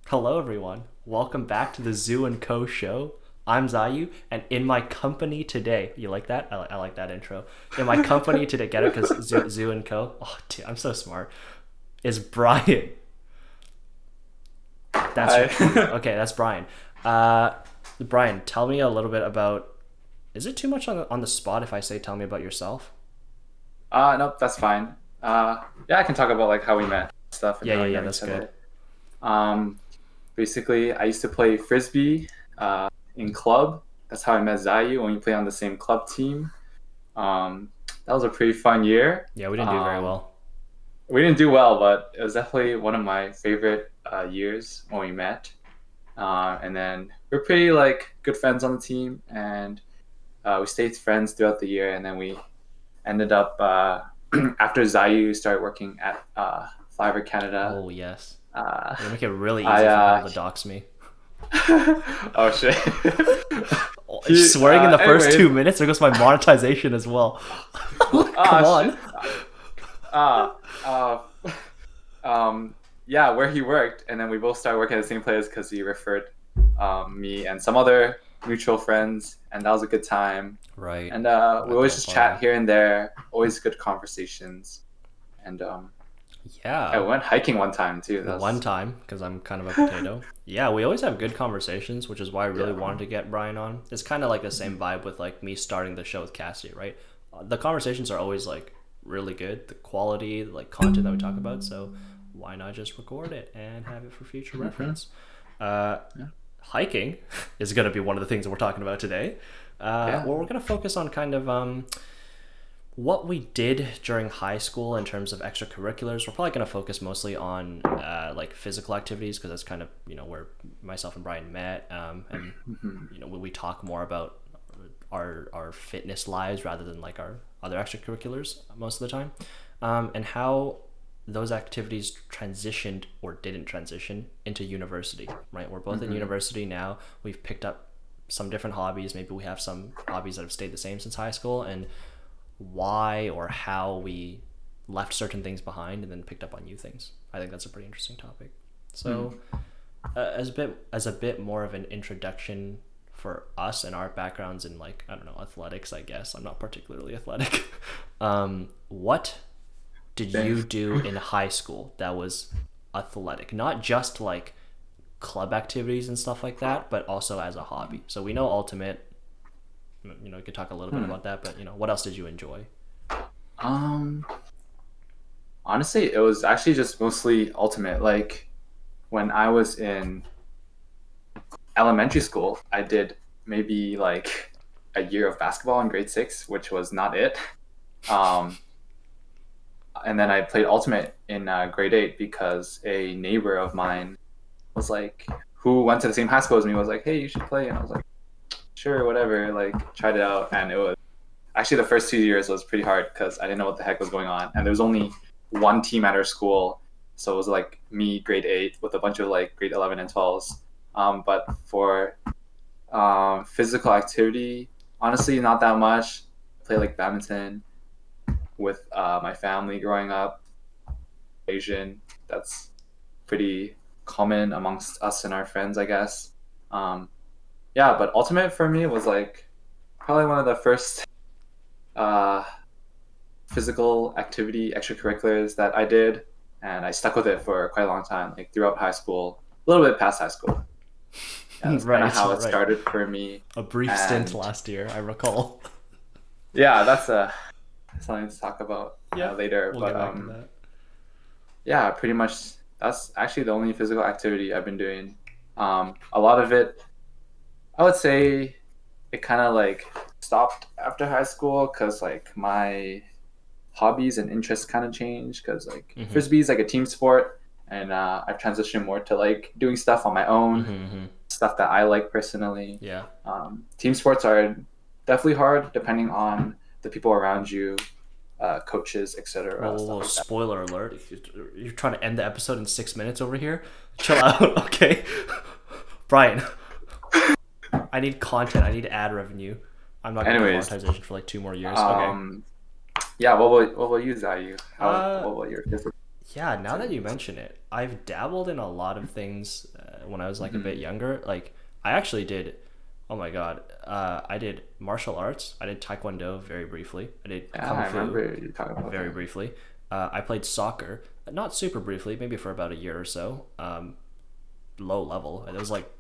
Hello, everyone. Welcome back to the Zoo and Co. show. I'm Zaiyou, and in my company today, you like that? I like that intro. In my company today, get it? Because Zoo and Co. Oh, dude, I'm so smart. Is Brian. That's Hi. okay. That's Brian. Brian, tell me a little bit about. Is it too much on the spot if I say tell me about yourself? Nope, that's fine. Yeah, I can talk about like how we met stuff and Yeah, how yeah, we yeah. know That's each good. other. Um, Basically, I used to play frisbee in club. That's how I met Zayu when we played on the same club team. That was a pretty fun year. Yeah, we didn't do very well. We didn't do well, but it was definitely one of my favorite years when we met. And then we're pretty like good friends on the team, and we stayed friends throughout the year. And then we ended up after Zayu started working at Fiverr Canada. Oh yes. Uh, You're gonna make it really I easy for people to dox me. oh shit. Swearing in the first Anyways, 2 minutes, there goes my monetization as well. Come shit. on. Uh, uh, yeah, where he worked, and then we both started working at the same place because he referred me and some other mutual friends, and that was a good time. Right. And we That's always so just funny. chat here and there, always good conversations. And I Yeah. went hiking one time too. One That's time, because I'm kind of a potato. Yeah, we always have good conversations, which is why I really yeah. wanted to get Brian on. It's kind of like the same vibe with like me starting the show with Cassie, right? The conversations are always like really good, the quality, like content that we talk about. So why not just record it and have it for future Mm-hmm. reference? Uh, Yeah. Hiking is going to be one of the things that we're talking about today. Yeah. Well, we're going to focus on kind of what we did during high school in terms of extracurriculars. We're probably going to focus mostly on like physical activities because that's kind of where myself and Brian met, and Mm-hmm. when we talk more about our fitness lives rather than like our other extracurriculars most of the time, and how those activities transitioned or didn't transition into university. Right, we're both in Mm-hmm. university now. We've picked up some different hobbies. Maybe we have some hobbies that have stayed the same since high school, and why or how we left certain things behind and then picked up on new things. I think that's a pretty interesting topic. So, as a bit more of an introduction for us and our backgrounds in like I don't know athletics, I guess I'm not particularly athletic. What did Same. you do in high school that was athletic? Not just like club activities and stuff like that, but also as a hobby. So we know ultimate. You could talk a little bit Hmm. about that, but what else did you enjoy? Um, Honestly, it was actually just mostly ultimate. Like when I was in elementary school, I did maybe like a year of basketball in grade six, which was not it. Um, and then I played ultimate in grade eight because a neighbor of mine was like, who went to the same high school as me, was like, "Hey, you should play," and I was like, "Sure, whatever." Like tried it out, and it was actually the first 2 years was pretty hard because I didn't know what the heck was going on, and there was only one team at our school, so it was like me, grade eight, with a bunch of like grade 11 and 12s. But for physical activity, honestly, not that much. Play like badminton with my family growing up. Asian, that's pretty common amongst us and our friends, I guess. Um, yeah, but ultimate for me was like probably one of the first uh, physical activity extracurriculars that I did, and I stuck with it for quite a long time, like throughout high school, a little bit past high school. Yeah, that's kind of Right, how it right. started for me. A brief stint And last year, I recall. yeah, that's something to talk about Yep, later. we'll But get back to that. yeah, pretty much that's actually the only physical activity I've been doing. A lot of it, I would say, it kind of like stopped after high school because like my hobbies and interests kind of changed because like Mm-hmm. frisbee is like a team sport, and I've transitioned more to like doing stuff on my own, Mm-hmm. Mm-hmm. stuff that I like personally. Yeah. Team sports are definitely hard depending on the people around you, coaches, Whoa, etc., whoa, stuff whoa! like that. Spoiler alert! You're trying to end the episode in 6 minutes over here. Chill out, okay? Brian, I need content. I need ad revenue. I'm not gonna get Anyways, monetization for like 2 more years. Okay. um, yeah, what will you Zayu? How Uh, what will your physical yeah. Now that you activities? mention it, I've dabbled in a lot of things when I was like a Hmm. bit younger. Like I actually did. Oh my god, I did martial arts. I did taekwondo very briefly. I did Yeah, kung I fu remember you talking about very that. briefly. I played soccer, not super briefly, maybe for about a year or so. Low level. It was like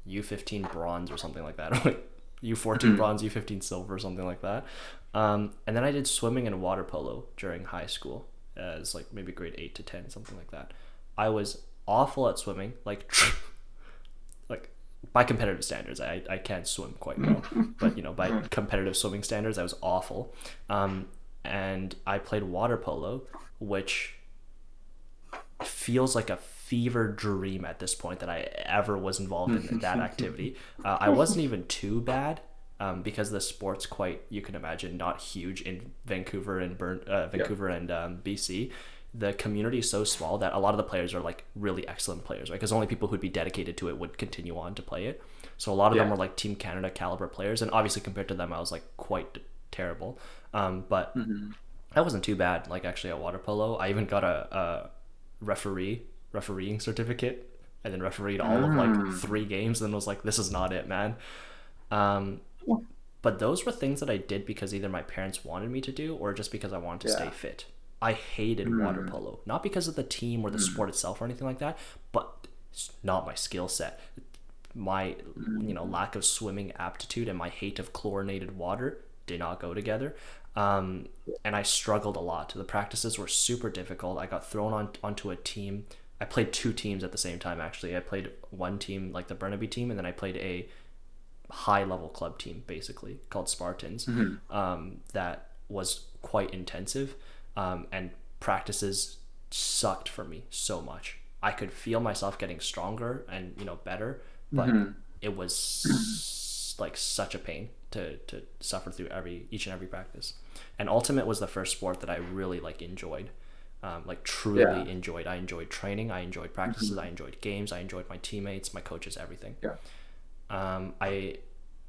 U15 bronze or something like that, or like U14 Hmm. bronze, U15 silver, or something like that. And then I did swimming and water polo during high school, as like maybe grade 8 to 10, something like that. I was awful at swimming, like like by competitive standards, I can't swim quite well, but by competitive swimming standards, I was awful. Um, and I played water polo, which feels like a fever dream at this point that I ever was involved in that activity. I wasn't even too bad, because the sport's quite, you can imagine, not huge in Yeah. Vancouver and BC. The community is so small that a lot of the players are like really excellent players, right? Because only people who'd be dedicated to it would continue on to play it. So a lot of them Yeah. were like Team Canada caliber players, and obviously compared to them, I was like quite terrible. But Hmm. I wasn't too bad. Like actually at water polo, I even got a refereeing certificate, and then refereed all of like Mm. 3 games. And then was like, this is not it, man. Um, but those were things that I did because either my parents wanted me to do or just because I wanted to stay Yeah. fit. I hated water Mm. polo, not because of the team or the Mm. sport itself or anything like that, but it's not my skill set. My Mm. lack of swimming aptitude and my hate of chlorinated water did not go together. And I struggled a lot. The practices were super difficult. I got thrown onto a team. I played 2 teams at the same time. Actually, I played one team like the Burnaby team, and then I played a high level club team basically called Spartans. Mhm. That was quite intensive, and practices sucked for me so much. I could feel myself getting stronger and better, but Mhm. it was like such a pain to suffer through each and every practice. And ultimate was the first sport that I really like enjoyed, like Yeah. truly enjoyed. I enjoyed training, I enjoyed practices, I Mhm. enjoyed games, I enjoyed my teammates, my coaches, everything. Yeah. I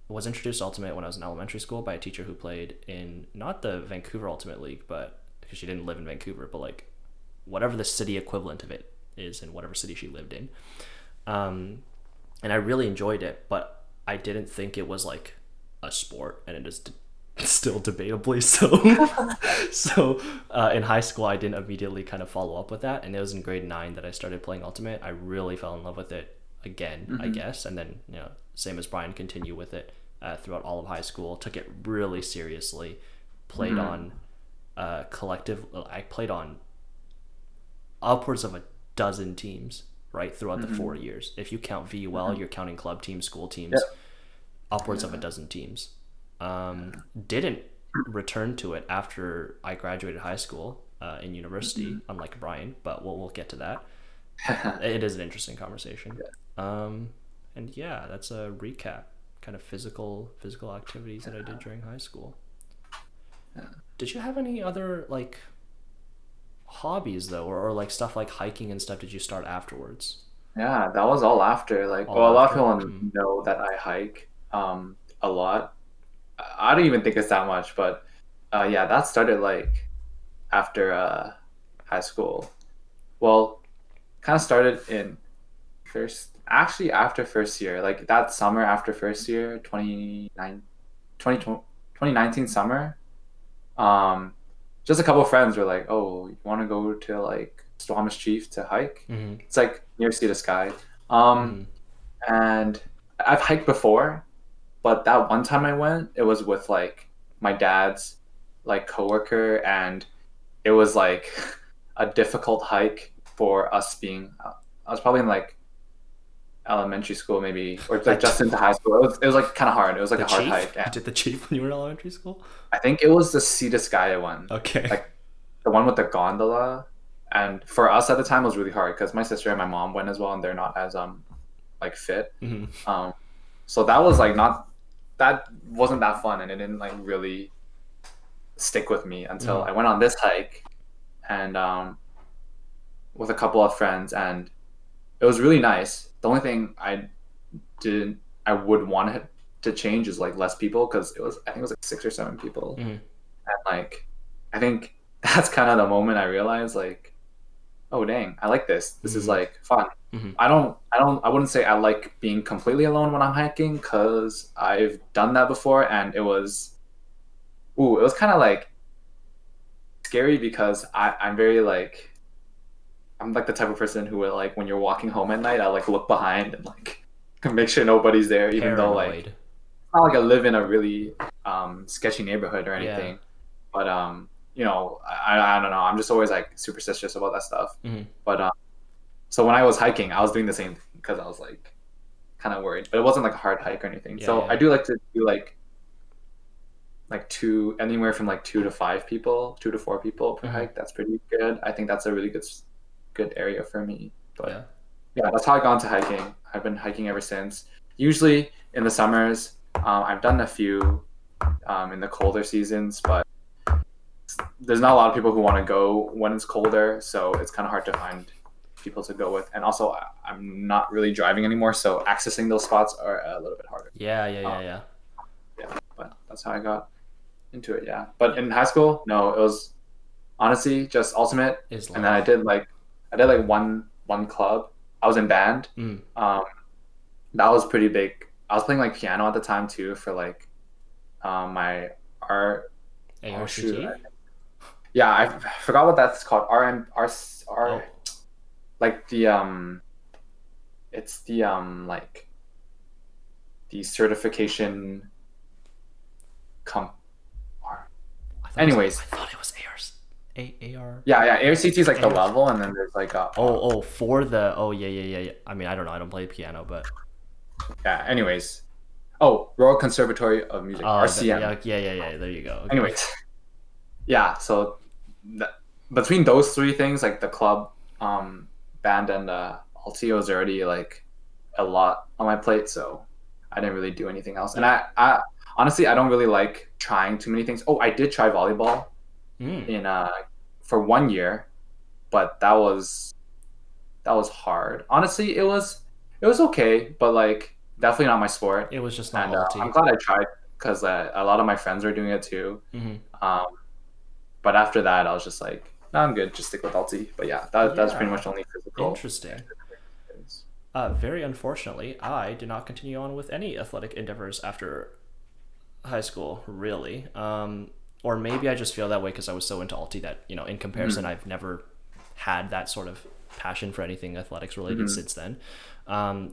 was introduced to Ultimate when I was in elementary school by a teacher who played in not the Vancouver Ultimate League, but because she didn't live in Vancouver, but like whatever the city equivalent of it is in whatever city she lived in. Um, and I really enjoyed it, but I didn't think it was like a sport, and it is still debatably so. In high school, I didn't immediately kind of follow up with that, and it was in grade 9 that I started playing Ultimate. I really fell in love with it again, I Mhm. guess, and then same as Brian, continue with it throughout all of high school. Took it really seriously. Played Mhm. on collective. I played on upwards of a dozen teams right throughout the four Mhm. years. If you count VUL, Mhm. you're counting club teams, school Yeah. teams, upwards of a Yeah. dozen teams. Didn't return to it after I graduated high school in university, Mhm. unlike Brian, but we'll get to that. It is an interesting conversation. Yeah. Um, and yeah, that's a recap. Kind of physical activities that I did during high school. Yeah. Did you have any other like hobbies though, or like stuff like hiking and stuff? Did you start afterwards? Yeah, that was all after. Like, All well, a lot of after? people Mm. know that I hike a lot. I don't even think it's that much, but yeah, that started like after high school. Well, kind of started in actually after first year, like that summer after first year, 2019 summer. Um, just a couple of friends were like, "Oh, you want to go to like Squamish Chief to hike? Mm-hmm. It's like near Sea to Sky." Um, Mm-hmm. and I've hiked before, but that one time I went, it was with like my dad's like coworker, and it was like a difficult hike for us being. I was probably in like elementary school, maybe, or like Like just into high school. It was like kind of hard. It was like the a hard chief? hike, and You did the chief when you were in elementary school? I think it was the Sea to Sky one, Okay. like the one with the gondola. And for us at the time, it was really hard because my sister and my mom went as well, and they're not as like fit. Mm-hmm. Um, so that was like not that wasn't that fun, and it didn't like really stick with me until Mm-hmm. I went on this hike and with a couple of friends, and it was really nice. The only thing didn't I would want it to change is like less people because I think it was like 6 or 7 people, Mm-hmm. and like I think that's kind of the moment I realized like, oh dang, I like this. This is Mm-hmm. like fun. Mm-hmm. I wouldn't say I like being completely alone when I'm hiking because I've done that before and it was kind of like scary because I'm very like, I'm like the type of person who will like when you're walking home at night, I like look behind and like make sure nobody's there, even though like Paranoid. it's not like I live in a really sketchy neighborhood or Yeah. anything. But I don't know. I'm just always like superstitious about that stuff. Mm-hmm. But so when I was hiking, I was doing the same thing because I was like kind of worried. But it wasn't like a hard hike or anything. Yeah, So I yeah. do like to do like two anywhere from like 2 to 5 people, 2 to 4 people per Mm-hmm. hike. That's pretty good. I think that's a really good area for me. But Yeah. yeah, that's how I got into hiking. I've been hiking ever since. Usually in the summers, I've done a few in the colder seasons, but there's not a lot of people who want to go when it's colder, so it's kind of hard to find people to go with. And also, I'm not really driving anymore, so accessing those spots are a little bit harder. Yeah, yeah, Um, yeah, yeah. yeah, but that's how I got into it. Yeah, but in high school, no, it was honestly just ultimate. Is And then love. I did like one club. I was in band. Mm. Um, that was pretty big. I was playing like piano at the time too for like my art. Oh shoot, ARCT? yeah, I forgot what that's called. Oh. Like it's the like the certification comp. Anyways, I thought it was ARs. AR. yeah, ARCT is like the AR. level, and then there's like For the. Oh, yeah, yeah, yeah, yeah. I mean, I don't know. I don't play piano, but. yeah. Anyways, oh, Royal Conservatory of Music, RCM. Yeah, yeah, yeah, yeah. There you go. Okay. Anyways, yeah. So between those three things, like the club, band, and alti, was already like a lot on my plate. So I didn't really do anything else. And I honestly, I don't really like trying too many things. Oh, I did try volleyball Mm. in for 1 year, but that was hard. Honestly, it was okay, but like definitely not my sport. It was just not And I'm alti. glad I tried because a lot of my friends were doing it too. Mm-hmm. Um, but after that, I was just like, no, I'm good. Just stick with alti. But yeah, that's pretty Yeah. much only physical. Interesting. Very unfortunately, I did not continue on with any athletic endeavors after high school, really. Or maybe I just feel that way because I was so into alti that, in comparison, Mm-hmm. I've never had that sort of passion for anything athletics related Mm-hmm. since then.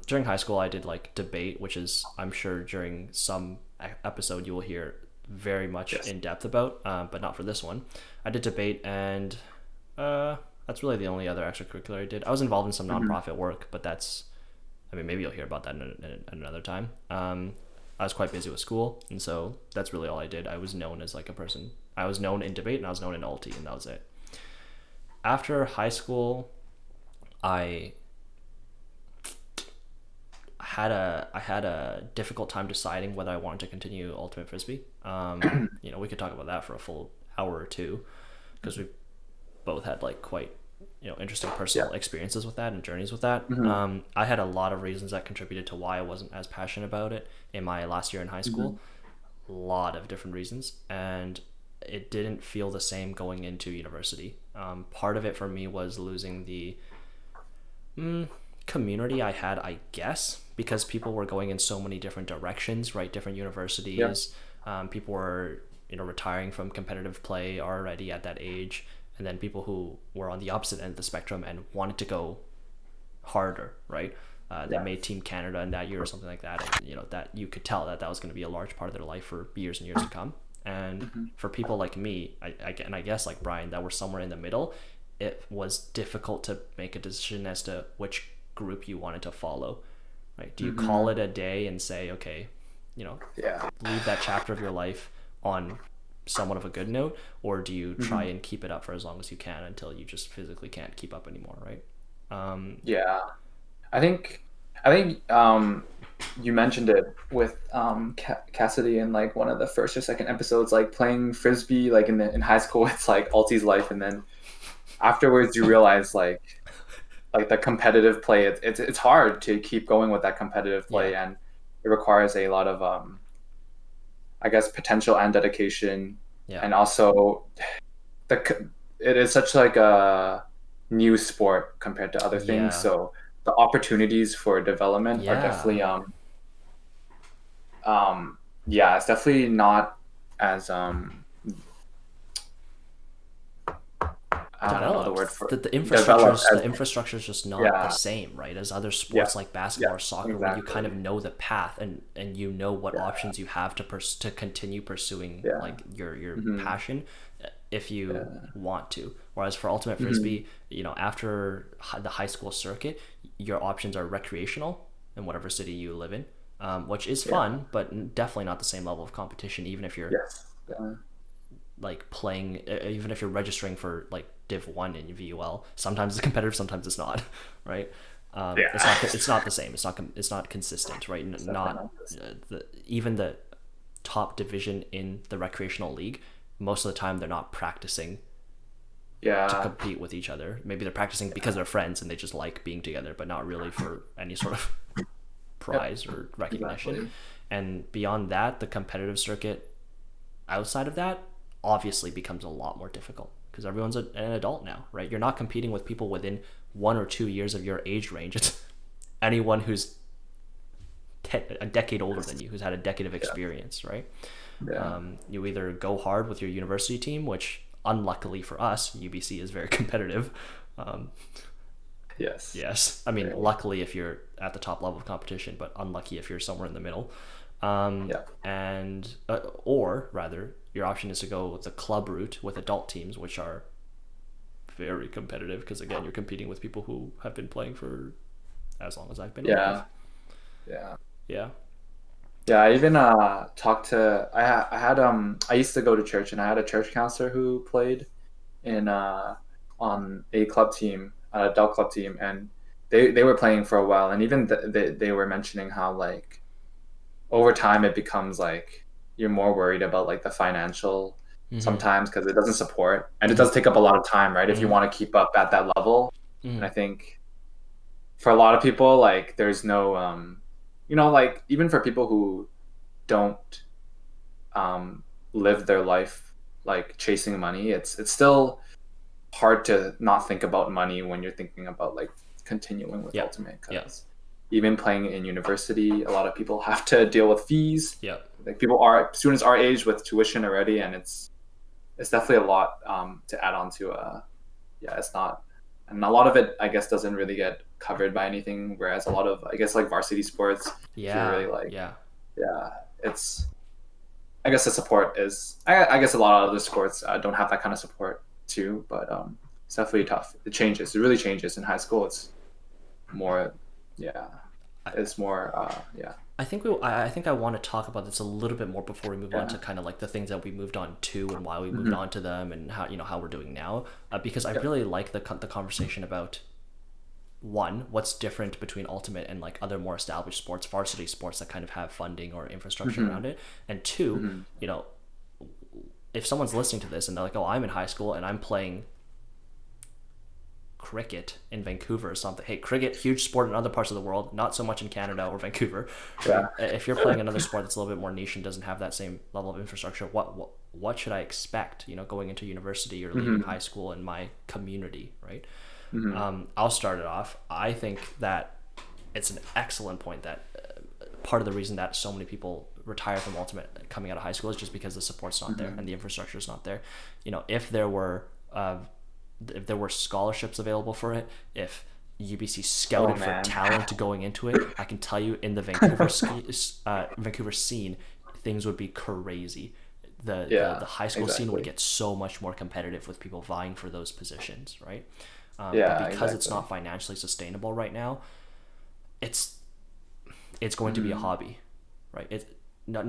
During high school, I did like debate, which is, I'm sure, during some episode you will hear very much Yes. in depth about, but not for this one. I did debate, and that's really the only other extracurricular I did. I was involved in some Mm-hmm. nonprofit work, but I mean, maybe you'll hear about that in another time. I was quite busy with school, and so that's really all I did. I was known as like a person. I was known in debate, and I was known in alti, and that was it. After high school, I I had a difficult time deciding whether I wanted to continue ultimate frisbee. We could talk about that for a full hour or two because we both had like quite interesting Yeah. personal experiences with that and journeys with that. Mm-hmm. I had a lot of reasons that contributed to why I wasn't as passionate about it in my last year in high Mm-hmm. school. A lot of different reasons, and it didn't feel the same going into university. Part of it for me was losing the community I had, I guess, because people were going in so many different directions, right? Different Yeah. universities. People were, retiring from competitive play already at that age, and then people who were on the opposite end of the spectrum and wanted to go harder, right? They Yeah. made Team Canada in that year or something like that, and that you could tell that was going to be a large part of their life for years and years to come. And Mm-hmm. for people like me, I guess like Brian, that were somewhere in the middle, it was difficult to make a decision as to which group you wanted to follow. Right? Do you Mm-hmm. call it a day and say, okay, Yeah. leave that chapter of your life on somewhat of a good note, or do you try Mm-hmm. and keep it up for as long as you can until you just physically can't keep up anymore, right? Yeah. I think you mentioned it with Cassidy in like one of the first or second episodes, like playing frisbee like in high school. It's like Alti's life, and then afterwards you realize like the competitive play. It's hard to keep going with that competitive play, Yeah. and it requires a lot of I guess potential and dedication, Yeah. and also it is such like a new sport compared to other things. Yeah. So the opportunities for development are Yeah. definitely yeah, it's definitely not as I don't know the word Developed. for The developed infrastructure's as just not the yeah, same, right, as other yeah, sports like yeah, basketball or soccer, where you kind exactly. of know the path, and you know what Yeah, options you have to to continue pursuing yeah, like your hmm passion, if you yeah, want to. Whereas for ultimate hmm frisbee, after the high school circuit, your options are recreational in whatever city you live in, which is yeah, fun, but definitely not the same level of competition. Even if you're yes, like playing, even if you're registering for like Div 1 in VUL, sometimes it's competitive, sometimes it's not. Right. It's yeah. not it's not the same, it's not consistent, right? It's definitely Not not this. even the top division in the recreational league, most of the time they're not practicing to Yeah, compete with each other. Maybe they're practicing because they're friends and they just like being together, but not really for any sort of yep, prize or recognition. exactly. And beyond that, the competitive circuit outside of that obviously becomes a lot more difficult because everyone's an adult now, right? You're not competing with people within 1 or 2 years of your age range. It's anyone who's a decade older than you, who's had a decade of Yeah, experience, right? yeah, You either go hard with your university team, which unluckily for us, UBC is very competitive. Um, yes, yes, I mean, very, luckily if you're at the top level of competition, but unlucky if you're somewhere in the middle. yeah, And or rather, your option is to go with the club route with adult teams, which are very competitive because again, you're competing with people who have been playing for as long as I've been alive. yeah, yeah. Yeah. Yeah, I even talked to I had I used to go to church and I had a church counselor who played in on a club team, an adult club team, and they were playing for a while, and even they were mentioning how like over time it becomes like you're more worried about like the financial Mm-hmm. sometimes because it doesn't support and it Mm-hmm. does take up a lot of time, right? If you Mm-hmm. want to keep up at that level, and Mm-hmm. I think for a lot of people like there's no like even for people who don't um, live their life like chasing money, it's still hard to not think about money when you're thinking about like continuing with Yep. ultimate Yep. because even playing in university, a lot of people have to deal with fees. Yep. Like people are students our age with tuition already, and it's definitely a lot to add on to. Yeah, it's not, and a lot of it I guess doesn't really get covered by anything. Whereas a lot of I guess like varsity sports, if you're Yeah. really like Yeah. yeah, it's I guess the support is. I guess a lot of other sports don't have that kind of support too, but it's definitely tough. It changes. It really changes in high school. It's more, yeah. I, It's more, yeah, I think I want to talk about this a little bit more before we move on yeah. to kind of like the things that we moved on to and why we moved Mm-hmm. on to them and how how we're doing now, because I Yep. really like the conversation about one, what's different between ultimate and like other more established sports, varsity sports that kind of have funding or infrastructure Mm-hmm. around it, and two, Mm-hmm. you know, if someone's listening to this and they're like, oh, I'm in high school and I'm playing cricket in Vancouver or something. Hey, cricket, huge sport in other parts of the world, not so much in Canada or Vancouver, Yeah. right? If you're playing another sport that's a little bit more niche and doesn't have that same level of infrastructure, what should I expect? Going into university or leaving Mm-hmm. high school in my community, right? Mm-hmm. I'll start it off. I think that it's an excellent point that part of the reason that so many people retire from ultimate coming out of high school is just because the support's not there Mm-hmm. and the infrastructure is not there. If there were scholarships available for it, if UBC Oh scouted for man. talent going into it, I can tell you in the Vancouver scene, things would be crazy. The Yeah. high school scene would Exactly. get so much more competitive with people vying for those positions, right? But Yeah. because it's Exactly. not financially sustainable right now, it's it's going to be a Mm-hmm. hobby, right?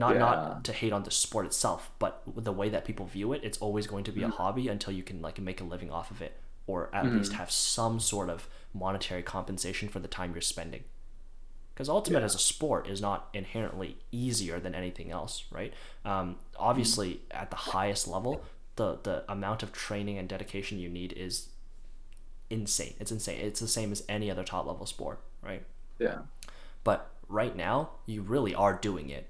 Yeah. Not to hate on the sport itself, but the way that people view it, it's always going to be a Mm-hmm. hobby until you can like make a living off of it, or at least Mm-hmm. have some sort of monetary compensation for the time you're spending. Because ultimate Yeah. as a sport is not inherently easier than anything else, right? Mm-hmm. Obviously, at the highest level, the amount of training and dedication you need is insane. It's insane. It's the same as any other top level sport, right? Yeah. But right now, you really are doing it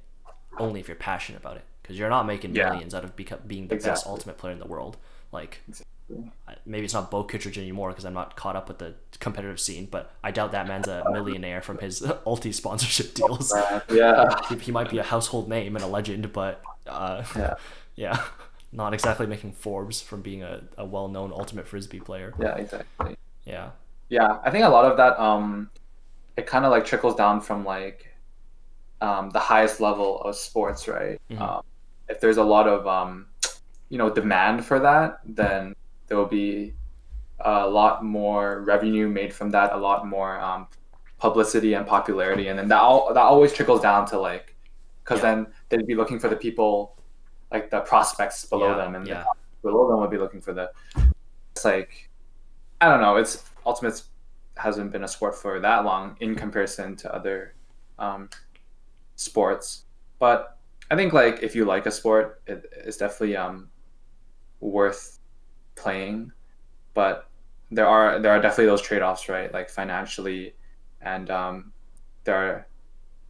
only if you're passionate about it, because you're not making Yeah. millions out of being the best Exactly. ultimate player in the world. Like, Exactly. maybe it's not Bo Kittredge anymore because I'm not caught up with the competitive scene, but I doubt that man's a millionaire from his Ulti sponsorship deals. Yeah. He might be a household name and a legend, but Yeah. yeah, not exactly making Forbes from being a well-known ultimate frisbee player. Yeah, exactly. Yeah. Yeah, I think a lot of that it kind of like trickles down from like the highest level of sports, right? Mm-hmm. If there's a lot of demand for that, then there will be a lot more revenue made from that, a lot more publicity and popularity, and then that always trickles down to like, because Yeah. then they'd be looking for the people like the prospects below Yeah. them, and the Yeah. below them would be looking for the. It's like I don't know. It's ultimate hasn't been a sport for that long in comparison to other um, sports, but I think like if you like a sport, it's definitely worth playing, but there are definitely those trade-offs, right? Like financially, and there are.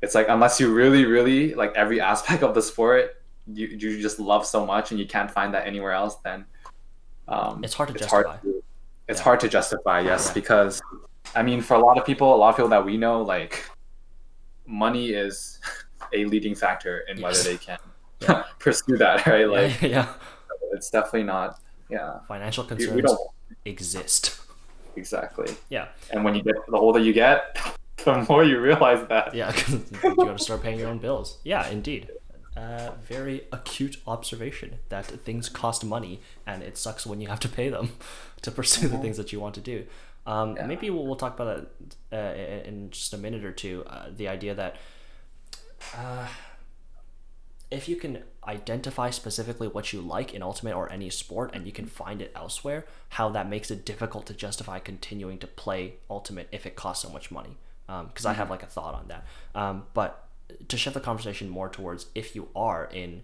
It's like unless you really, really like every aspect of the sport, you just love so much, and you can't find that anywhere else. Then It's hard to it's hard. justify. It's Yeah. hard to justify, yes, Yeah. because I mean, for a lot of people that we know, like money is a leading factor in whether Yes. they can Yeah. pursue that, right? Yeah. Like Yeah. it's definitely not. Yeah, Financial we concerns don't exist. exactly. Yeah. And when you get the older you get, the more you realize that. Yeah. 'Cause you got to start paying your own bills. Yeah. Indeed. Very acute observation that things cost money and it sucks when you have to pay them to pursue the things that you want to do. Yeah. Maybe we'll talk about that in just a minute or two. The idea that if you can identify specifically what you like in Ultimate or any sport and you can find it elsewhere, how that makes it difficult to justify continuing to play Ultimate if it costs so much money. Because I have like a thought on that. But to shift the conversation more towards if you are in,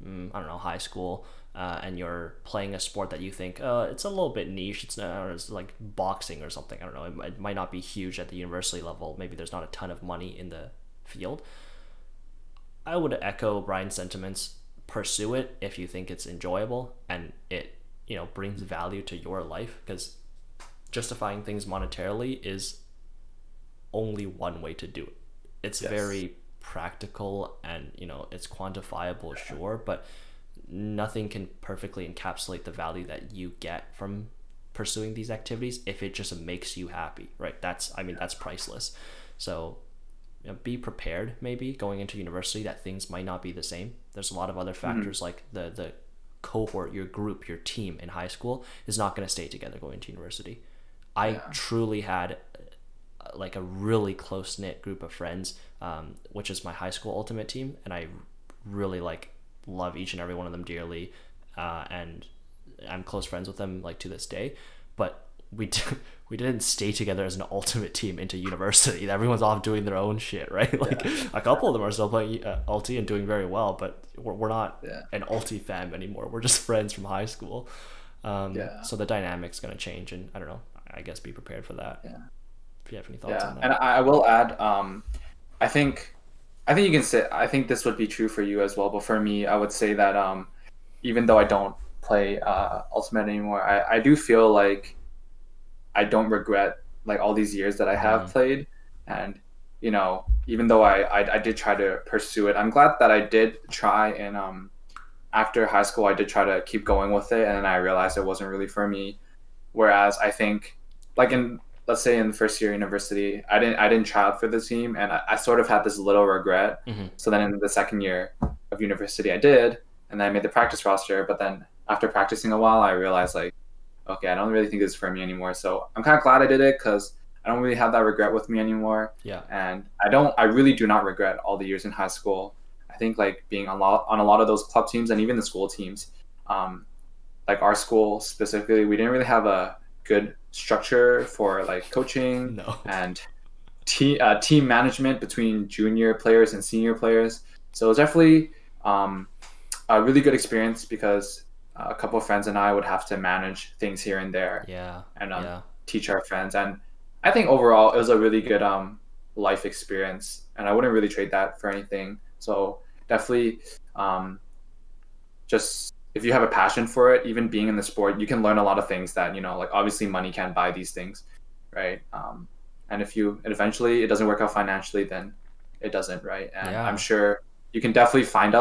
I don't know, high school and you're playing a sport that you think it's a little bit niche, it's not, or it's like boxing or something. I don't know. It might not be huge at the university level. Maybe there's not a ton of money in the field. I would echo Brian's sentiments. Pursue it if you think it's enjoyable and it brings value to your life, because justifying things monetarily is only one way to do it. It's Yes. very practical and it's quantifiable, sure, but nothing can perfectly encapsulate the value that you get from pursuing these activities if it just makes you happy, right? That's priceless. So be prepared, maybe going into university, that things might not be the same. There's a lot of other factors like the cohort, your group, your team in high school is not going to stay together going to university. I truly had like a really close knit group of friends, which is my high school ultimate team, and I really like love each and every one of them dearly, and I'm close friends with them like to this day. But we didn't stay together as an ultimate team into university. Everyone's off doing their own shit, right? Like a couple of them are still playing ulti and doing very well, but we're not an ulti fam anymore. We're just friends from high school. So the dynamic's gonna change, and I don't know. I guess be prepared for that. Yeah. If you have any thoughts on that. And I will add, I think you can say, I think this would be true for you as well, but for me, I would say that even though I don't play Ultimate anymore, I do feel like I don't regret like all these years that I have played, and even though I did try to pursue it, I'm glad that I did try, and after high school I did try to keep going with it, and then I realized it wasn't really for me. Whereas I think like in let's say in the first year of university, I didn't try out for the team, and I sort of had this little regret. So then in the second year of university, I did, and then I made the practice roster. But then after practicing a while, I realized like, okay, I don't really think this is for me anymore. So I'm kind of glad I did it because I don't really have that regret with me anymore. Yeah. And I really do not regret all the years in high school. I think like being on a lot of those club teams and even the school teams, like our school specifically, we didn't really have a good structure for like coaching and team management between junior players and senior players. So it was definitely a really good experience because a couple of friends and I would have to manage things here and there, and teach our friends. And I think overall it was a really good life experience, and I wouldn't really trade that for anything. So definitely just if you have a passion for it, even being in the sport, you can learn a lot of things that, like obviously money can't buy these things, right? And if you and eventually it doesn't work out financially, then it doesn't, right? And I'm Yeah. sure you can definitely find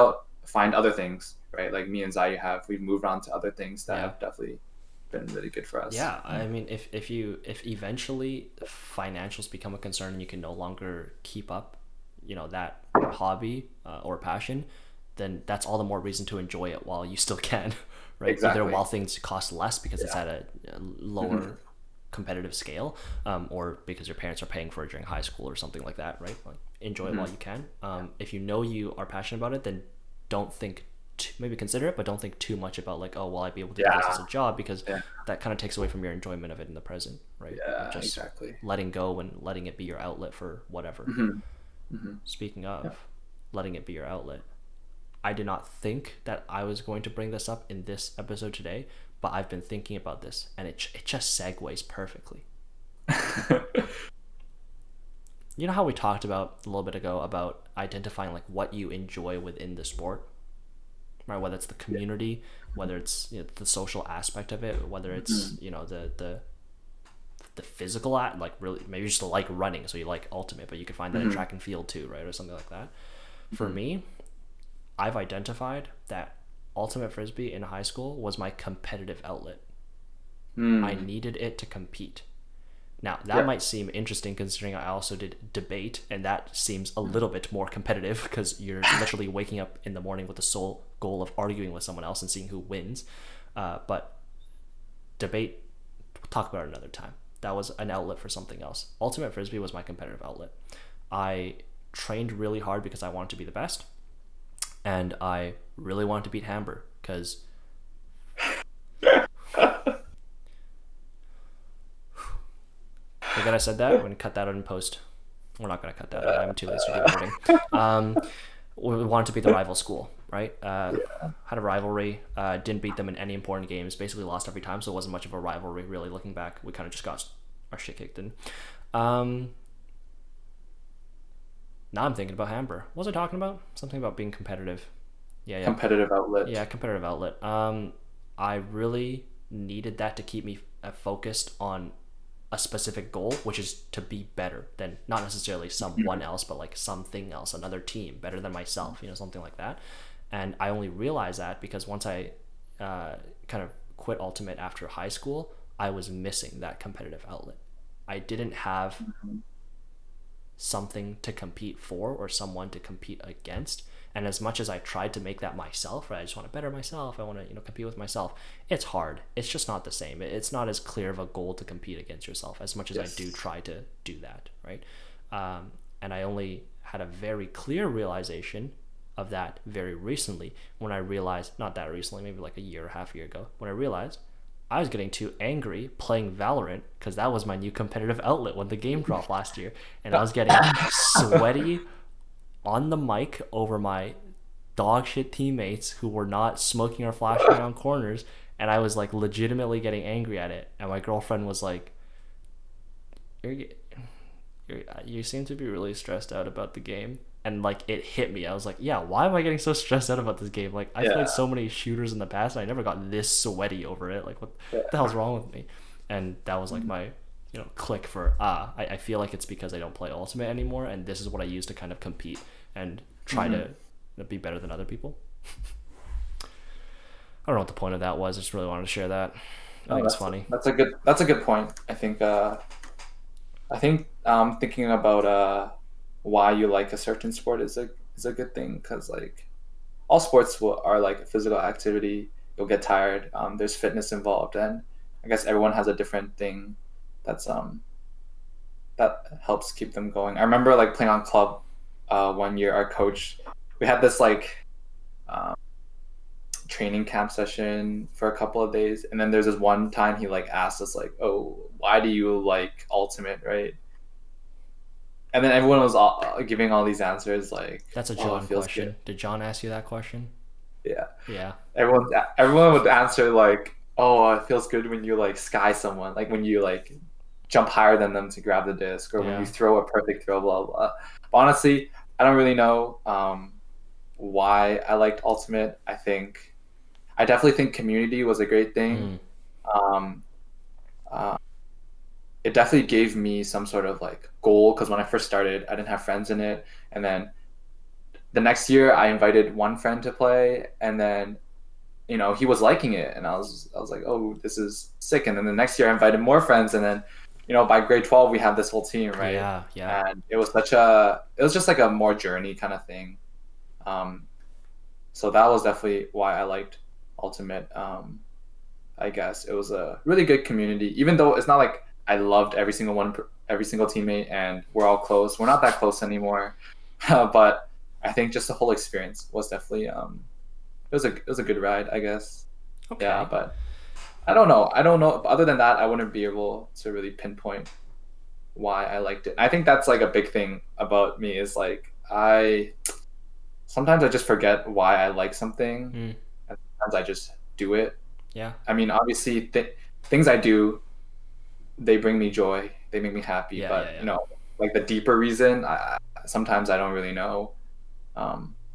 other things, right? Like me and Zayu we've moved on to other things that Yeah. have definitely been really good for us. Yeah, I mean, if eventually financials become a concern and you can no longer keep up, that hobby or passion, then that's all the more reason to enjoy it while you still can, right? Either Exactly. while things cost less because it's Yeah. at a lower competitive scale, or because your parents are paying for it during high school or something like that, right? Like enjoy it while you can. If you know you are passionate about it, then don't think maybe consider it, but don't think too much about like, oh, will I be able to do this as Yeah. a job? Because Yeah. that kind of takes away from your enjoyment of it in the present, right? Of Yeah. just Exactly. letting go and letting it be your outlet for whatever. Hmm. Hmm. Speaking Yeah. of letting it be your outlet, I did not think that I was going to bring this up in this episode today, but I've been thinking about this and it just segues perfectly. You know how we talked about a little bit ago about identifying like what you enjoy within the sport, right? Whether it's the community, whether it's the social aspect of it, whether it's Mhm. the physical act, like really maybe you just like running, so you like ultimate, but you could find that in Mhm. track and field too, right, or something like that. For Mhm. me, I've identified that ultimate frisbee in high school was my competitive outlet. I Mm. needed it to compete. Now, that Yeah. might seem interesting considering I also did debate, and that seems a little bit more competitive because you're literally waking up in the morning with the sole goal of arguing with someone else and seeing who wins. But debate, we'll talk about it another time. That was an outlet for something else. Ultimate Frisbee was my competitive outlet. I trained really hard because I wanted to be the best, and I really wanted to beat Hamber because forget I said that. We're gonna cut that out in post. We're not gonna cut that out. I'm too lazy to do editing. Um, we wanted to beat the rival school, right? Yeah. Had a rivalry. Didn't beat them in any important games. Basically lost every time, so it wasn't much of a rivalry. Really, looking back, we kind of just got our shit kicked in. Um, Now I'm thinking about Hamber. What was I talking about? Something about being competitive. Yeah, yeah, Competitive outlet. yeah. Competitive outlet. I really needed that to keep me focused on a specific goal, which is to be better than not necessarily someone Mhm. else, but like something else, another team, better than myself, something like that. And I only realized that because once I kind of quit Ultimate after high school, I was missing that competitive outlet. I didn't have Mhm. something to compete for or someone to compete against. And as much as I tried to make that myself, right, I just want to better myself, I want to compete with myself, it's hard. It's just not the same. It's not as clear of a goal to compete against yourself as much as I do Yes. try to do that, right? And I only had a very clear realization of that very recently when I realized, not that recently, maybe like a year or half a year ago, when I realized I was getting too angry playing Valorant because that was my new competitive outlet when the game dropped last year, and I was getting sweaty on the mic over my dog shit teammates who were not smoking or flashing around corners, and I was like legitimately getting angry at it. And my girlfriend was like, "You're, you seem to be really stressed out about the game." And like it hit me. I was like, "Yeah, why am I getting so stressed out about this game? Like I've played Yeah. so many shooters in the past, and I never got this sweaty over it. Like what the Yeah. hell's wrong with me?" And that was like my click for I feel like it's because I don't play Ultimate anymore, and this is what I use to kind of compete and try Mhm. to be better than other people. I don't know what the point of that was. I just really wanted to share that. I No, think it's funny. that's a good point. I think thinking about why you like a certain sport is a good thing because like all sports are like a physical activity. You'll get tired. There's fitness involved, and I guess everyone has a different thing that's that helps keep them going. I remember like playing on club one year. Our coach, we had this like um, training camp session for a couple of days, and then there's this one time he like asked us like, "Oh, why do you like Ultimate?" Right? And then everyone was giving all these answers like, That's a "Oh, it John feels good." question. Did John ask you that question? Yeah, Yeah. everyone would answer like, "Oh, it feels good when you like sky someone, like when you like jump higher than them to grab the disc, or when you Yeah. throw a perfect throw." Blah blah. But honestly, I don't really know why I liked Ultimate. I think I definitely think community was a great thing. Mm, Um, uh, it definitely gave me some sort of like goal because when I first started, I didn't have friends in it, and then the next year I invited one friend to play, and then he was liking it, and I was like, oh, this is sick. And then the next year I invited more friends, and then by grade 12 we had this whole team, right? yeah, yeah. And it was just like a more journey kind of thing. Um, so that was definitely why I liked Ultimate. I guess it was a really good community, even though it's not like I loved every single one, every single teammate, and we're all close. We're not that close anymore, but I think just the whole experience was definitely it was a good ride, I guess. Yeah, Okay. but I don't know. I don't know. Other than that, I wouldn't be able to really pinpoint why I liked it. I think that's like a big thing about me is like I sometimes I just forget why I like something, Mm, and sometimes I just do it. yeah, I mean, obviously, things I do, they bring me joy, they make me happy. yeah, yeah, But yeah. like the deeper reason, sometimes I don't really know.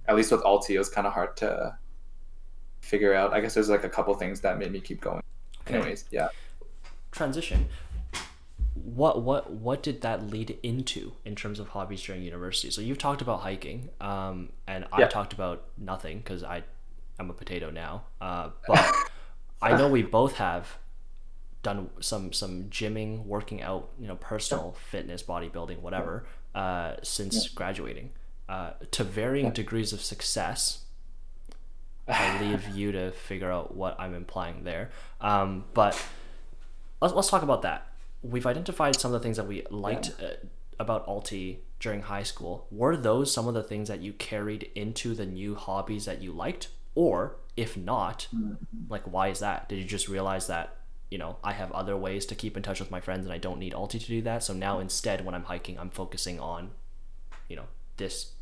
At least with Alti, it was kind of hard to figure out. I guess there's like a couple things that made me keep going. Okay. Anyways, yeah. Transition. What did that lead into in terms of hobbies during university? So you've talked about hiking, and I Yeah. talked about nothing because I'm a potato now. But I know we both have done some gymming, working out, Yep. personal fitness, bodybuilding, whatever, Yeah. since graduating, to varying degrees of success. I leave you to figure out what I'm implying there. But let's talk about that. We've identified some of the things that we Yeah. liked about Alti during high school. Were those some of the things that you carried into the new hobbies that you liked? Or if not, Mhm. like, why is that? Did you just realize that, I have other ways to keep in touch with my friends and I don't need Alti to do that? So now instead, when I'm hiking, I'm focusing on, you know, this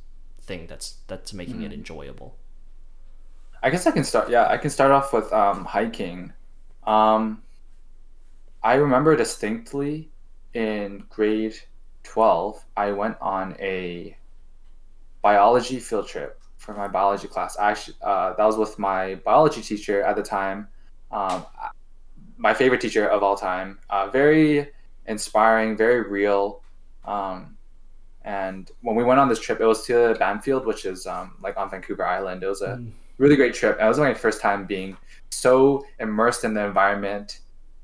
thing that's making it Mhm. enjoyable. I guess I can start. Yeah, I can start off with hiking. Um, I remember distinctly in grade 12, I went on a biology field trip for my biology class. I actually, that was with my biology teacher at the time, um, my favorite teacher of all time. Very inspiring, very real. Um, and when we went on this trip, it was to Banfield, which is like on Vancouver Island. It was a Mm, really great trip. And it was my first time being so immersed in the environment.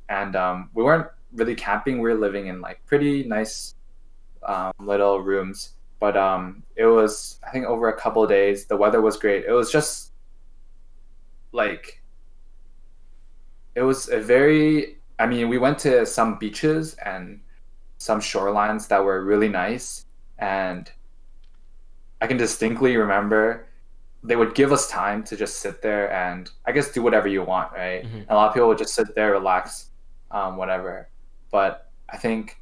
And we weren't really camping. We were living in like pretty nice little rooms. But it was, I think, over a couple of days. The weather was great. It was just like, it was a very, I mean, we went to some beaches and some shorelines that were really nice. And I can distinctly remember they would give us time to just sit there and I guess do whatever you want, right? mm-hmm. And a lot of people would just sit there, relax, whatever. But I think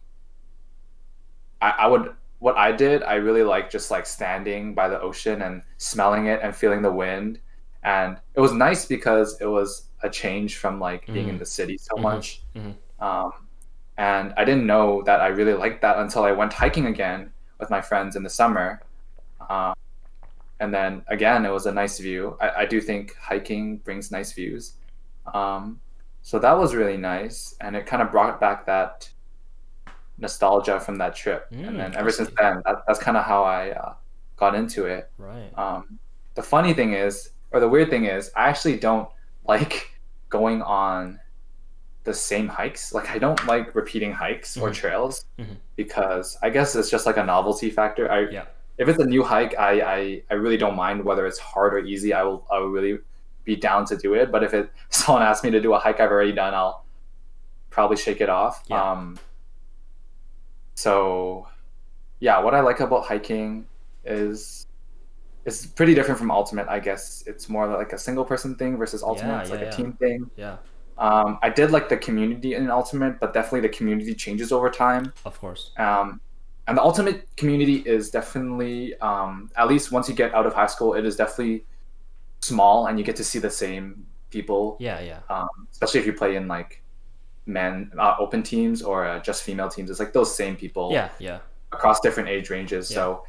I would what I did, I really like just like standing by the ocean and smelling it and feeling the wind. And it was nice because it was a change from like being in Mm, the city so much. mm-hmm. Mm-hmm. Um, and I didn't know that I really liked that until I went hiking again with my friends in the summer. Um, and then again, it was a nice view. I do think hiking brings nice views. Um, so that was really nice, and it kind of brought back that nostalgia from that trip. And then I ever since see. then, that's kind of how I got into it. Right. The funny thing is, or the weird thing is, I actually don't like going on the same hikes. Like I don't like repeating hikes or Mm-hmm. trails Mm-hmm. because I guess it's just like a novelty factor. I Yeah. If it's a new hike, I really don't mind whether it's hard or easy. I will really be down to do it. But if someone asks me to do a hike I've already done, I'll probably shake it off. Yeah. So yeah, what I like about hiking is it's pretty different from ultimate. I guess it's more like a single person thing versus ultimate. Yeah. It's Yeah. like a Yeah. team thing. Yeah. I did like the community in ultimate, but definitely the community changes over time. Of course. And the ultimate community is definitely at least once you get out of high school, it is definitely small and you get to see the same people, Yeah. Yeah. especially if you play in like men open teams or just female teams. It's like those same people Yeah. Yeah. across different age ranges. Yeah. So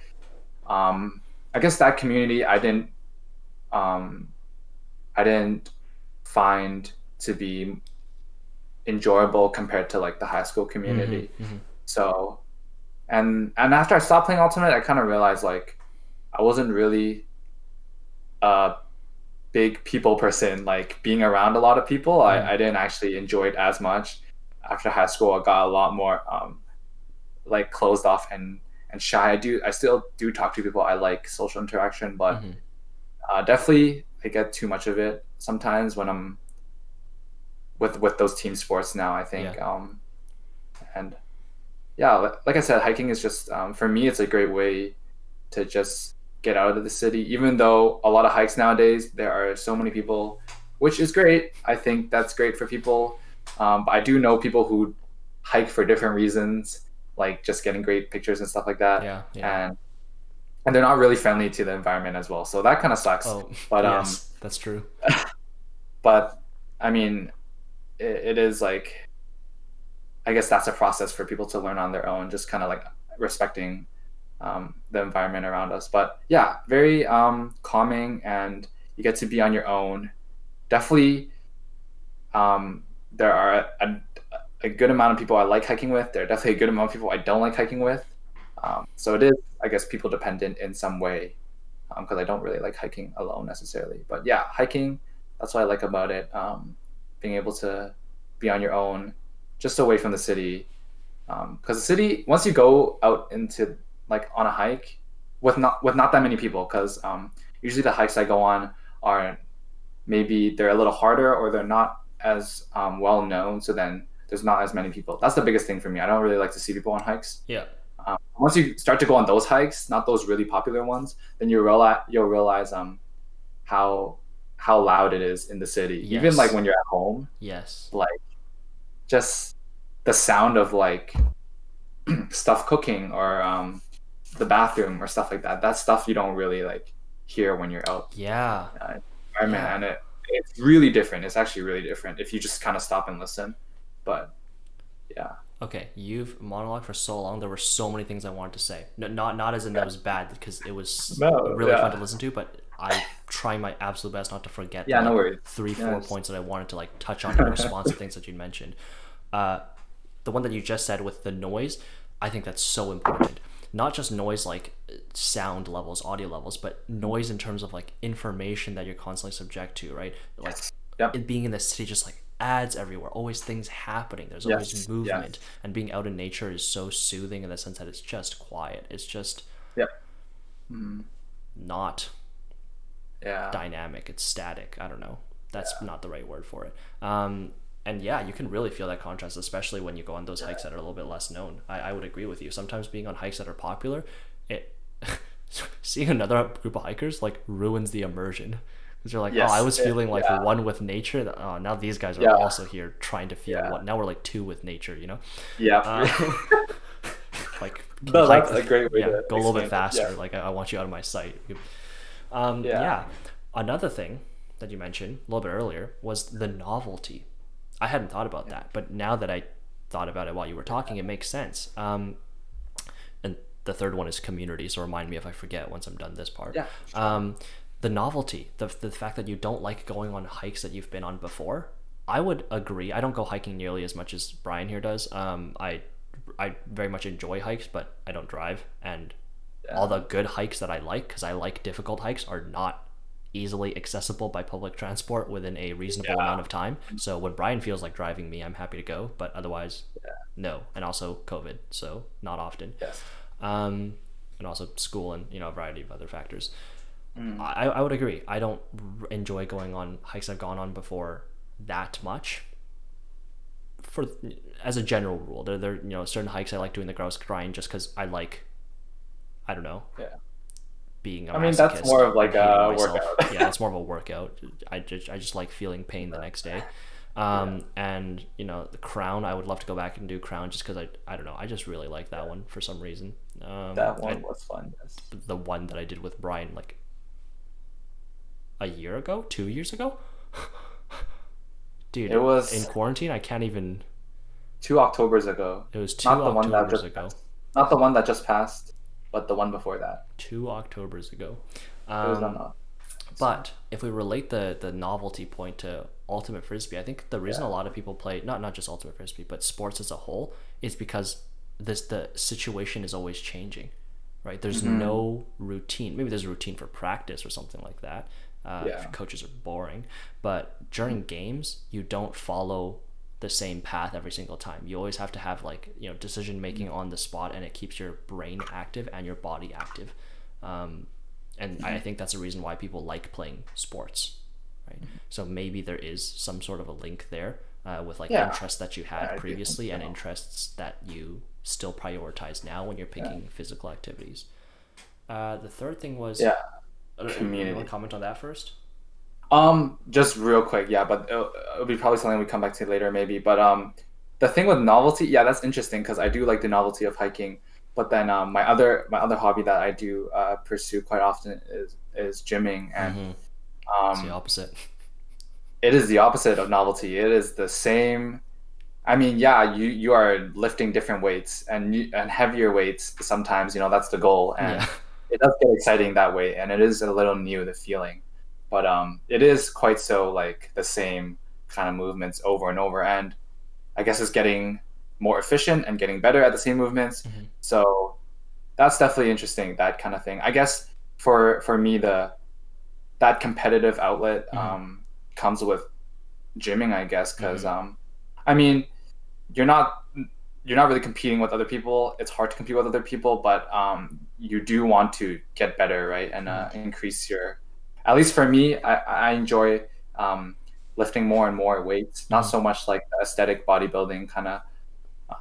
I guess that community um, I didn't find to be enjoyable compared to like the high school community. So and after I stopped playing Ultimate, I kind of realized like I wasn't really a big people person. Like being around a lot of people, I didn't actually enjoy it as much. After high school, I got a lot more like closed off and shy. I still do talk to people. I like social interaction, but definitely I get too much of it sometimes when I'm with those team sports now, I think. And yeah, like I said, hiking is just for me, it's a great way to just get out of the city. Even though a lot of hikes nowadays, there are so many people, which is great. I think that's great for people. But I do know people who hike for different reasons, like just getting great pictures and stuff like that. And they're not really friendly to the environment as well. So that kind of sucks. But yes, that's true. But I mean, it is like, I guess that's a process for people to learn on their own, just kind of like respecting the environment around us. But yeah, very calming, and you get to be on your own. Definitely, there are a good amount of people I like hiking with. There are definitely a good amount of people I don't like hiking with. So it is, I guess, people dependent in some way, because I don't really like hiking alone necessarily. But yeah, hiking, that's what I like about it. Being able to be on your own, just away from the city. Because the city, once you go out into like on a hike with not that many people, because usually the hikes I go on are maybe they're a little harder, or they're not as well known. So then there's not as many people. That's the biggest thing for me. I don't really like to see people on hikes. Once you start to go on those hikes, not those really popular ones, then you'll realize how loud it is in the city. Even like when you're at home. Like just the sound of like stuff cooking, or the bathroom or stuff like that. That stuff you don't really like hear when you're out. And it's really different. It's actually really different if you just kind of stop and listen. But yeah. Okay, you've monologued for so long. There were so many things I wanted to say. No, not as in that was bad, because it was really fun to listen to. But I try my absolute best not to forget. No worries. 3-4 points that I wanted to like touch on in response to things that you mentioned. The one that you just said with the noise, I think that's so important. Not just noise like sound levels, audio levels, but noise in terms of like information that you're constantly subject to, right? Like it being in the city, just like ads everywhere, always things happening, there's always movement, and being out in nature is so soothing in the sense that it's just quiet. It's just not dynamic. It's static. I don't know, that's not the right word for it. And yeah, you can really feel that contrast, especially when you go on those hikes that are a little bit less known. I would agree with you. Sometimes being on hikes that are popular, seeing another group of hikers like ruins the immersion. Because you're like, I was feeling like one with nature. Oh, now these guys are also here trying to feel what. Now we're like two with nature, you know? Like, no, that's a great way to go a little bit faster. Like, I want you out of my sight. Another thing that you mentioned a little bit earlier was the novelty. I hadn't thought about that, but now that I thought about it while you were talking, it makes sense. And the third one is community, so remind me if I forget once I'm done this part. The novelty, the fact that you don't like going on hikes that you've been on before. I would agree. I don't go hiking nearly as much as Brian here does. I very much enjoy hikes, but I don't drive. And all the good hikes that I like, because I like difficult hikes, are not easily accessible by public transport within a reasonable amount of time. So when Brian feels like driving me, I'm happy to go, but otherwise no. And also COVID, so not often. And also school and a variety of other factors. I would agree. I don't enjoy going on hikes I've gone on before that much. As a general rule, there certain hikes I like doing the grouse grind just because I like, I don't know, being a masochist. That's more of like a workout. It's more of a workout. I just like feeling pain the next day. And the Crown, I would love to go back and do Crown just because I don't know, I just really like that one for some reason. That one was fun. The one that I did with Brian like a year ago, 2 years ago. Dude, it was in quarantine. I can't even. 2 Octobers ago. It was 2 Octobers ago. Not the one that just passed, but the one before that. 2 Octobers ago. It was not. So But if we relate the novelty point to ultimate frisbee, I think the reason a yeah. lot of people play not just ultimate frisbee but sports as a whole is because the situation is always changing, right? There's Hmm. no routine. Maybe there's a routine for practice or something like that. If Yeah. your coaches are boring, but during games you don't follow the same path every single time. You always have to have like decision making on the spot, and it keeps your brain active and your body active. Um, and I Mhm. think that's the reason why people like playing sports, right? So maybe there is some sort of a link there with like Yeah. interests that you Yeah, had I do think previously and so. interests that you still prioritize now when you're Yeah. picking physical activities. The third thing was, Yeah. you want to Community. comment on that first? Just real quick, yeah, but it'll be probably something we come back to later, maybe. But the thing with novelty, yeah, that's interesting because I do like the novelty of hiking. But then my other hobby that I do pursue quite often is gymming, and Mm-hmm. It's the um, opposite. it is the opposite of novelty. It is the same. I mean, yeah, you are lifting different weights and heavier weights sometimes, that's the goal. Yeah. And it does get exciting that way, and it is a little new, the feeling. But it is quite so like the same kind of movements over and over. And I guess it's getting more efficient and getting better at the same movements. Mm-hmm. So that's definitely interesting, that kind of thing. I guess for me the that competitive outlet Mm-hmm. comes with gymming, I guess, because Mm-hmm. I mean you're not you're not really competing with other people. It's hard to compete with other people, but you do want to get better, right? And Mm-hmm. increase your. At least for me, I enjoy um, lifting more and more weights. Not Mm-hmm. so much like the aesthetic bodybuilding kind of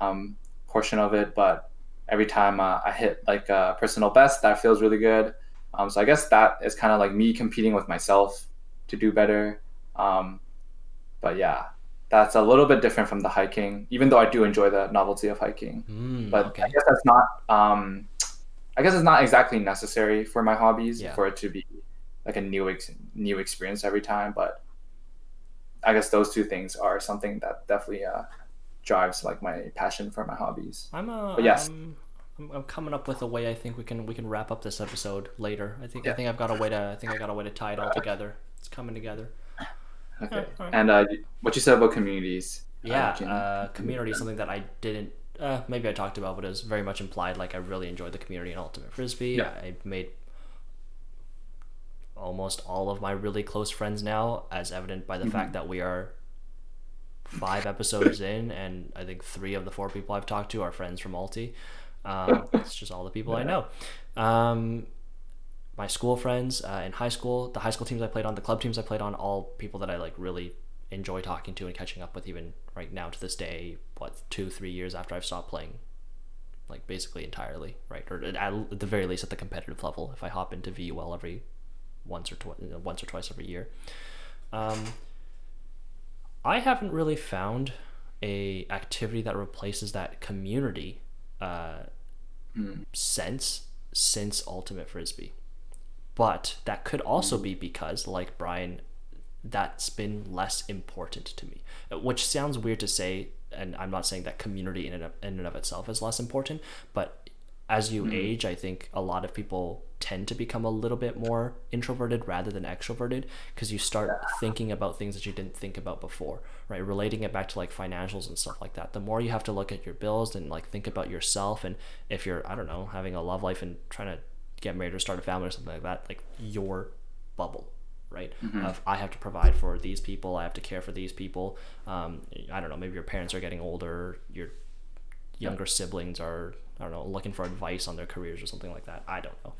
um, portion of it, but every time I hit like a personal best, that feels really good. So I guess that is kind of like me competing with myself to do better. Um, but yeah, that's a little bit different from the hiking, even though I do enjoy the novelty of hiking. But I Okay. guess that's not I guess it's not exactly necessary for my hobbies Yeah. for it to be like a new experience every time. But I guess those two things are something that definitely drives like my passion for my hobbies. I'm But yes, I'm coming up with a way. I think we can wrap up this episode later. I yeah, think I've got a way to I think I got a way to tie it all together. It's coming together. Yeah, okay. all right. And what you said about communities, Yeah, you can. community is something that I didn't. Maybe I talked about, but it was very much implied. Like I really enjoyed the community in Ultimate Frisbee. Yeah. I made almost all of my really close friends now, as evident by the fact Mhm. that we are 5 episodes in, and I think 3 of the 4 people I've talked to are friends from Multi. It's just all the people I Yeah. know. Um, my school friends in high school, the high school teams I played on, the club teams I played on, all people that I like really enjoy talking to and catching up with, even right now to this day. What 2-3 years after I've stopped playing, like basically entirely, right? Or at the very least at the competitive level. If I hop into VUL every once or twice every year. Um, I haven't really found a activity that replaces that community uh, Mm. sense since Ultimate Frisbee. But that could also Mm. be because, like Brian, that's been less important to me. Which sounds weird to say, and I'm not saying that community in and of itself is less important, but as you Mm. age, I think a lot of people tend to become a little bit more introverted rather than extroverted because you start Yeah. thinking about things that you didn't think about before, right? Relating it back to like financials and stuff like that. The more you have to look at your bills and like think about yourself, and if you're, I don't know, having a love life and trying to get married or start a family or something like that, like your bubble, right? Mhm. Of I have to provide for these people, I have to care for these people. I don't know, maybe your parents are getting older, your Yep. younger siblings are, I don't know, looking for advice on their careers or something like that. I don't know.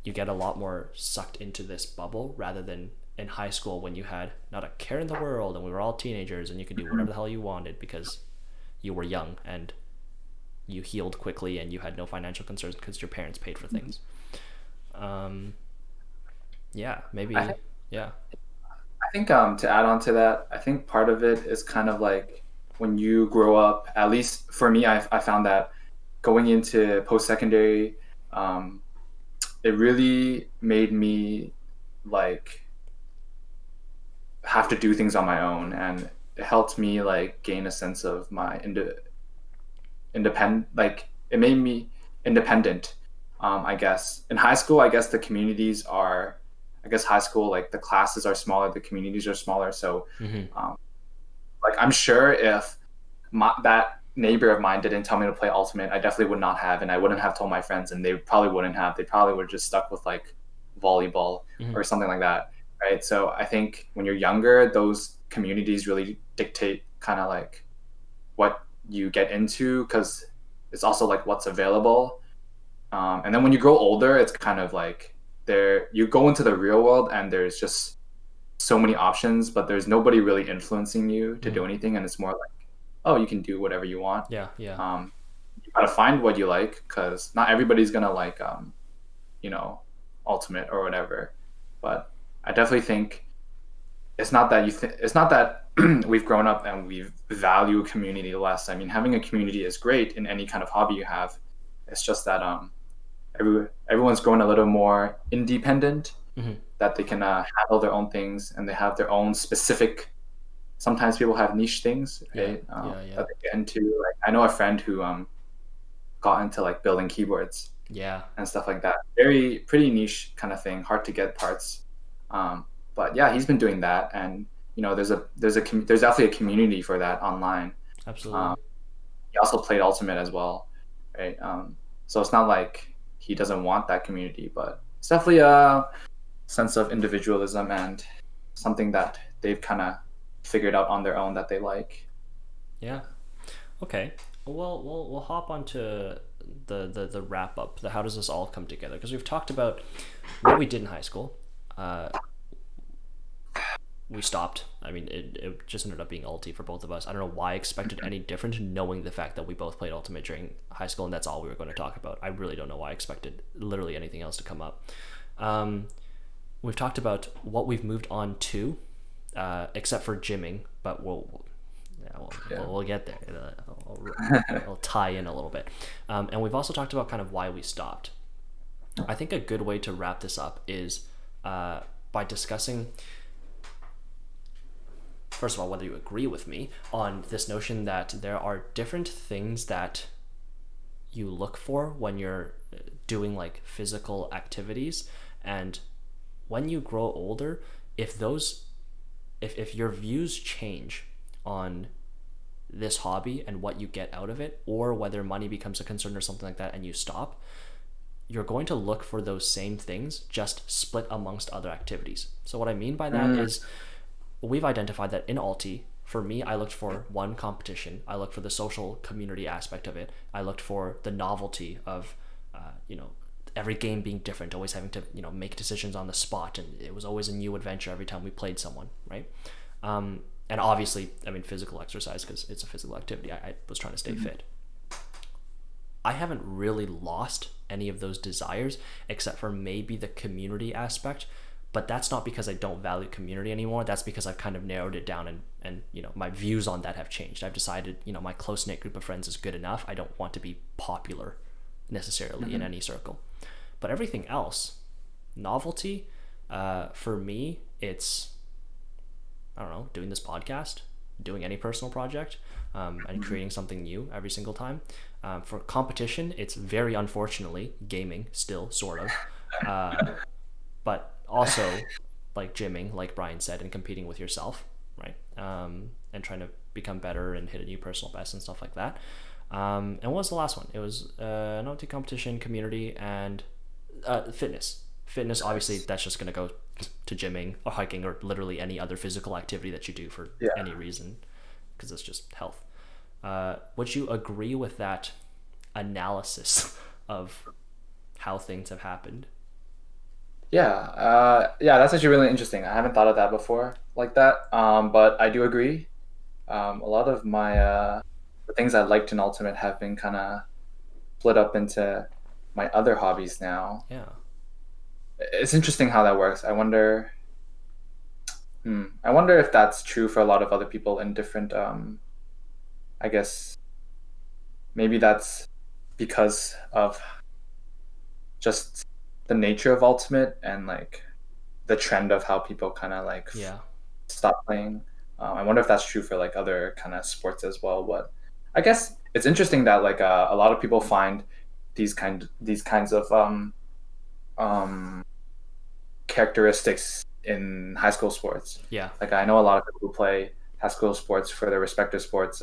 You get a lot more sucked into this bubble rather than in high school when you had not a care in the world and we were all teenagers and you could do whatever Mhm. the hell you wanted because you were young and you healed quickly and you had no financial concerns because your parents paid for things. Um, yeah, I maybe. think Yeah. I think to add on to that, I think part of it is kind of like when you grow up. At least for me, I found that going into post secondary, um, it really made me like have to do things on my own, and it helped me like gain a sense of my independent. Like it made me independent. I guess in high school, I guess the communities are, I guess high school, like the classes are smaller, the communities are smaller. So Mm-hmm. like I'm sure if that neighbor of mine didn't tell me to play ultimate, I definitely would not have, and I wouldn't have told my friends, and they probably wouldn't have. They probably would have just stuck with like volleyball Mm-hmm. or something like that, right? So I think when you're younger, those communities really dictate kind of like what you get into because it's also like what's available. And then when you grow older, it's kind of like there you go into the real world and there's just so many options, but there's nobody really influencing you to Mm-hmm. do anything, and it's more like, oh, you can do whatever you want. Yeah, yeah, Um, you gotta find what you like because not everybody's gonna like, you know, ultimate or whatever. But I definitely think it's not that it's not that we've grown up and we value community less. I mean, having a community is great in any kind of hobby you have. It's just that everyone's growing a little more independent, mm-hmm. that they can handle their own things and they have their own specific. Sometimes people have niche things, Yeah, right? yeah, yeah, That they get into. Like I know a friend who got into like building keyboards yeah. and stuff like that. Very pretty niche kind of thing, hard to get parts. Um, but yeah, he's been doing that, and there's definitely a community for that online. Um, Absolutely. he also played Ultimate as well, right? So it's not like he doesn't want that community, but it's definitely a sense of individualism and something that they've kind of figured out on their own that they like. Yeah. Okay. Well, we'll hop onto the wrap up. The how does this all come together? Because we've talked about what we did in high school. Uh, we stopped. I mean, it just ended up being ulti for both of us. I don't know why I expected any different, knowing the fact that we both played ultimate during high school, and that's all we were going to talk about. I really don't know why I expected literally anything else to come up. Um, we've talked about what we've moved on to, except for gymming, but yeah, Yeah. we'll get there. I'll tie in a little bit. And we've also talked about kind of why we stopped. I think a good way to wrap this up is by discussing, first of all, whether you agree with me on this notion that there are different things that you look for when you're doing like physical activities, and when you grow older, if those if your views change on this hobby and what you get out of it, or whether money becomes a concern or something like that and you stop, you're going to look for those same things just split amongst other activities. So what I mean by that is we've identified that in Alti, for me, I looked for one, competition. I looked for the social community aspect of it. I looked for the novelty of, every game being different, always having to, make decisions on the spot. And it was always a new adventure every time we played someone, right? And obviously, I mean, physical exercise, because it's a physical activity. I was trying to stay fit. I haven't really lost any of those desires except for maybe the community aspect, but that's not because I don't value community anymore. That's because I've kind of narrowed it down, and my views on that have changed. I've decided, my close-knit group of friends is good enough. I don't want to be popular necessarily in any circle. But everything else, novelty, for me, it's, I don't know, doing this podcast, doing any personal project, and creating something new every single time. For competition, it's very unfortunately gaming still, sort of. But also like gymming, like Brian said, and competing with yourself, right? And trying to become better and hit a new personal best and stuff like that. And what was the last one? It was novelty, competition, community, and fitness. Fitness, obviously, that's just going to go to gymming or hiking or literally any other physical activity that you do for any reason, because it's just health. Would you agree with that analysis of how things have happened? Yeah, that's actually really interesting. I haven't thought of that before like that. But I do agree. A lot of my the things I liked in Ultimate have been kind of split up into my other hobbies now. Yeah. It's interesting how that works. I wonder if that's true for a lot of other people in different. I guess maybe that's because of just the nature of Ultimate and like the trend of how people kind of like Yeah. stop playing. I wonder if that's true for like other kind of sports as well. But I guess it's interesting that like a lot of people find these kinds of um, characteristics in high school sports. Yeah. Like I know a lot of people who play high school sports for their respective sports,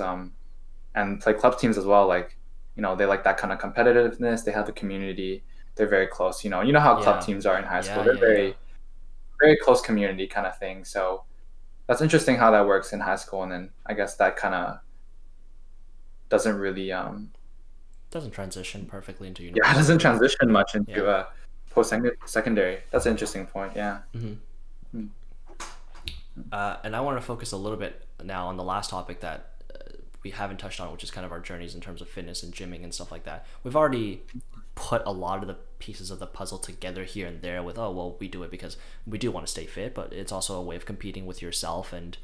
and play club teams as well. Like, they like that kind of competitiveness. They have a community. They're very close. You know how club Yeah. teams are in high school. Yeah. They're Yeah. Yeah. very close community kind of thing. So that's interesting how that works in high school. And then I guess that kind of doesn't really Doesn't transition perfectly into yeah, it university. doesn't transition much into Yeah. post secondary. That's an interesting point. Yeah. Hmm. And I want to focus a little bit now on the last topic that we haven't touched on, which is kind of our journeys in terms of fitness and gymming and stuff like that. We've already put a lot of the pieces of the puzzle together here and there with, oh, well, we do it because we do want to stay fit, but it's also a way of competing with yourself and,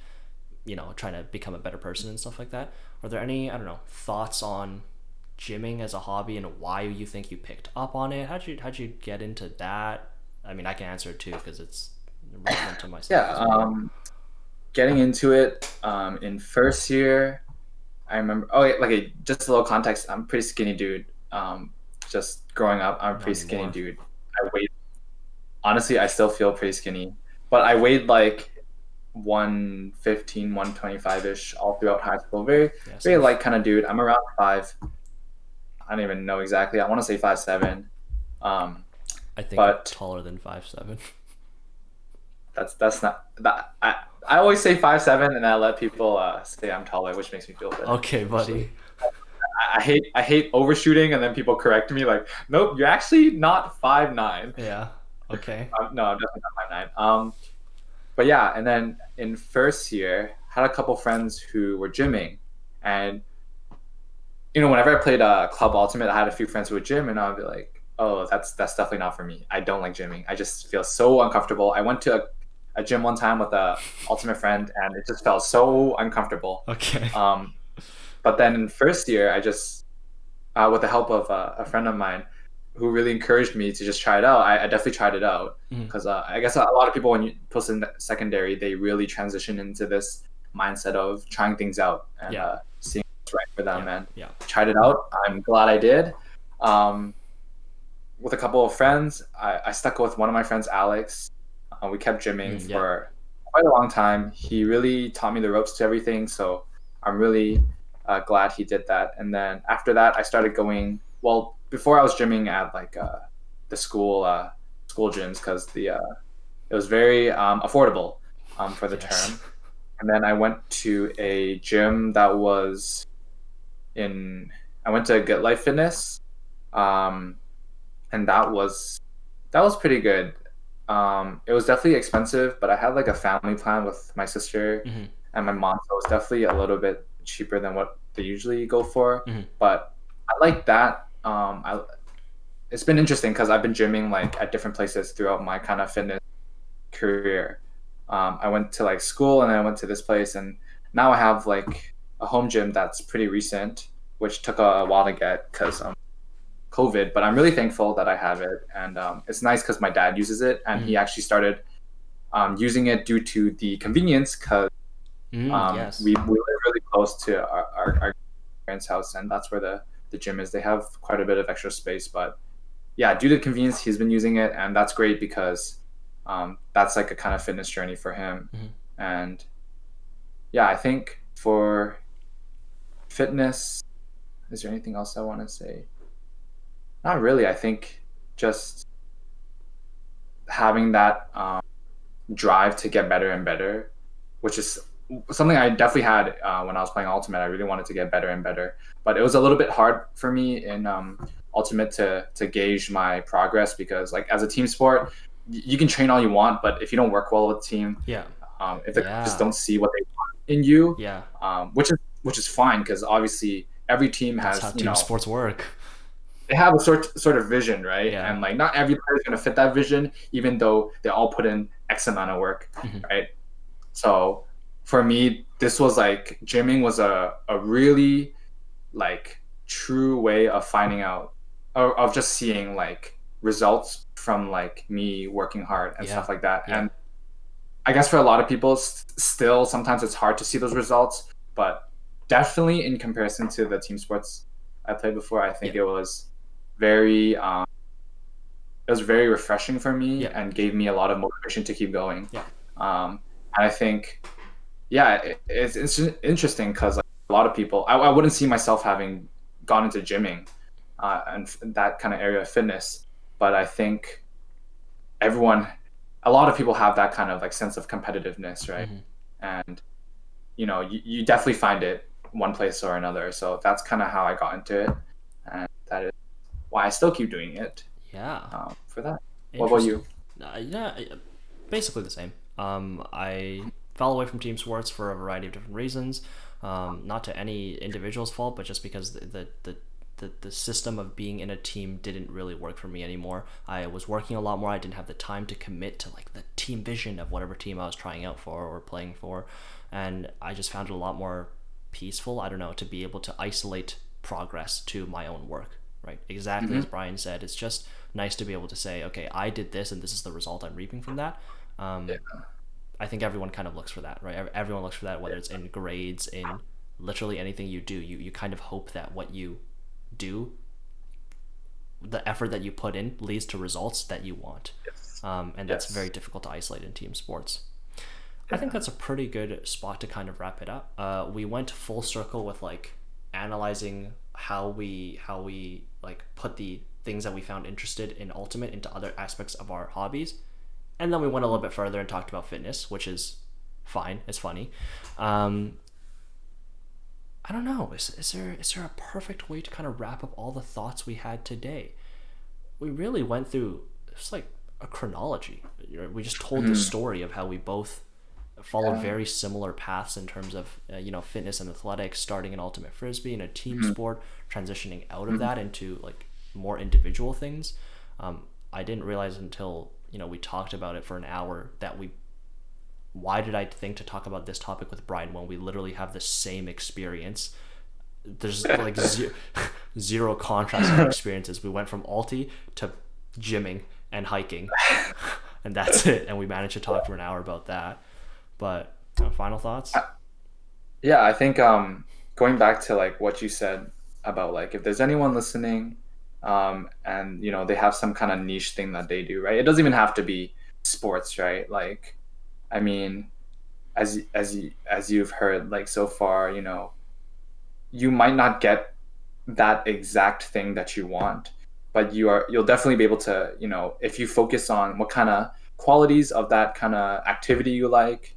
trying to become a better person and stuff like that. Are there any, I don't know, thoughts on gymming as a hobby and why you think you picked up on it? How'd you get into that? I mean, I can answer it too because it's relevant to myself. Yeah. As well. Getting into it in first year, I remember. Oh, yeah, like just a little context. I'm a pretty skinny dude. Just growing up, I'm a pretty skinny anymore. dude. I weighed. Honestly, I still feel pretty skinny, but I weighed like 115, 125 ish all throughout high school. Very, Yeah, very so light kind of dude. I'm around 5. I don't even know exactly. I want to say 5'7". I think But taller than 5'7". that's not that. I always say 5'7", and I let people say I'm taller, which makes me feel better. Okay, buddy. I hate overshooting, and then people correct me like, nope, you're actually not 5'9". Yeah. Okay. No, I'm definitely not 5'9". But yeah, and then in first year, had a couple friends who were gymming, and whenever I played Club Ultimate, I had a few friends who would gym, and I'd be like, oh, that's definitely not for me. I don't like gymming. I just feel so uncomfortable. I went to a gym one time with a ultimate friend, and it just felt so uncomfortable. Okay. But then in first year, I just, with the help of a friend of mine who really encouraged me to just try it out, I definitely tried it out. Because I guess a lot of people, when you post in secondary, they really transition into this mindset of trying things out and seeing what's right for them. And tried it out. I'm glad I did. With a couple of friends, I stuck with one of my friends, Alex. We kept gymming for quite a long time. He really taught me the ropes to everything, so I'm really glad he did that. And then after that, I started going. Well, before I was gymming at like the school gyms because it was very affordable for the term. And then I went to a gym that was I went to Get Life Fitness, and that was pretty good. It was definitely expensive, but I had like a family plan with my sister and my mom, so it was definitely a little bit cheaper than what they usually go for. But I like that. It's been interesting because I've been gymming like at different places throughout my kind of fitness career. I went to like school, and then I went to this place, and now I have like a home gym that's pretty recent, which took a while to get because COVID, but I'm really thankful that I have it. And it's nice because my dad uses it, and he actually started using it due to the convenience because we live really close to our parents' house, and that's where the gym is. They have quite a bit of extra space, but yeah, due to convenience, he's been using it, and that's great because that's like a kind of fitness journey for him. And yeah, I think for fitness, is there anything else I want to say? Not really. I think just having that drive to get better and better, which is something I definitely had when I was playing Ultimate. I really wanted to get better and better, but it was a little bit hard for me in Ultimate to gauge my progress because, like, as a team sport, you can train all you want, but if you don't work well with the team, if they just don't see what they want in you, which is fine because obviously every team has how team sports work. They have a sort of vision, right? And like not every player is going to fit that vision, even though they all put in X amount of work, right? So for me, this was like gymming was a really like true way of finding out or of just seeing like results from like me working hard and stuff like that. And I guess for a lot of people, still sometimes it's hard to see those results, but definitely in comparison to the team sports I played before, I think it was very it was very refreshing for me Yeah. and gave me a lot of motivation to keep going. Yeah. And I think, yeah, it's interesting because like, a lot of people, I wouldn't see myself having gone into gymming and that kind of area of fitness, but I think everyone, a lot of people have that kind of like sense of competitiveness, right? Hmm. And you definitely find it one place or another. So that's kind of how I got into it, and that is why I still keep doing it Yeah. for that. What about Interesting. you? Yeah, basically the same. I fell away from team sports for a variety of different reasons. Not to any individual's fault, but just because the system of being in a team didn't really work for me anymore. I was working a lot more. I didn't have the time to commit to like the team vision of whatever team I was trying out for or playing for, and I just found it a lot more peaceful. I don't know, to be able to isolate progress to my own work. Right, exactly Mm-hmm. as Brian said. It's just nice to be able to say, okay, I did this, and this is the result I'm reaping from that. Yeah, I think everyone kind of looks for that, right? Everyone looks for that, whether it's in grades, in literally anything you do. You kind of hope that what you do, the effort that you put in, leads to results that you want. yes, And that's very yes, difficult to isolate in team sports. I think yeah. that's a pretty good spot to kind of wrap it up. We went full circle with like analyzing how we like put the things that we found interested in ultimate into other aspects of our hobbies, and then we went a little bit further and talked about fitness, which is fine. It's funny. Um, I don't know. Is there a perfect way to kind of wrap up all the thoughts we had today? We really went through it's like a chronology. We just told the Mhm. story of how we both followed Yeah. very similar paths in terms of fitness and athletics, starting in ultimate frisbee in a team Mhm. sport, transitioning out of Mhm. that into like more individual things. I didn't realize until we talked about it for an hour that we why did I think to talk about this topic with Brian when we literally have the same experience? There's like zero contrast in our experiences. We went from alti to gymming and hiking, and that's it. And we managed to talk for an hour about that. But final thoughts? Yeah, I think going back to like what you said about like if there's anyone listening and they have some kind of niche thing that they do, right? It doesn't even have to be sports, right? Like I mean, as you've heard like so far, you might not get that exact thing that you want, but you'll definitely be able to, if you focus on what kind of qualities of that kind of activity you like,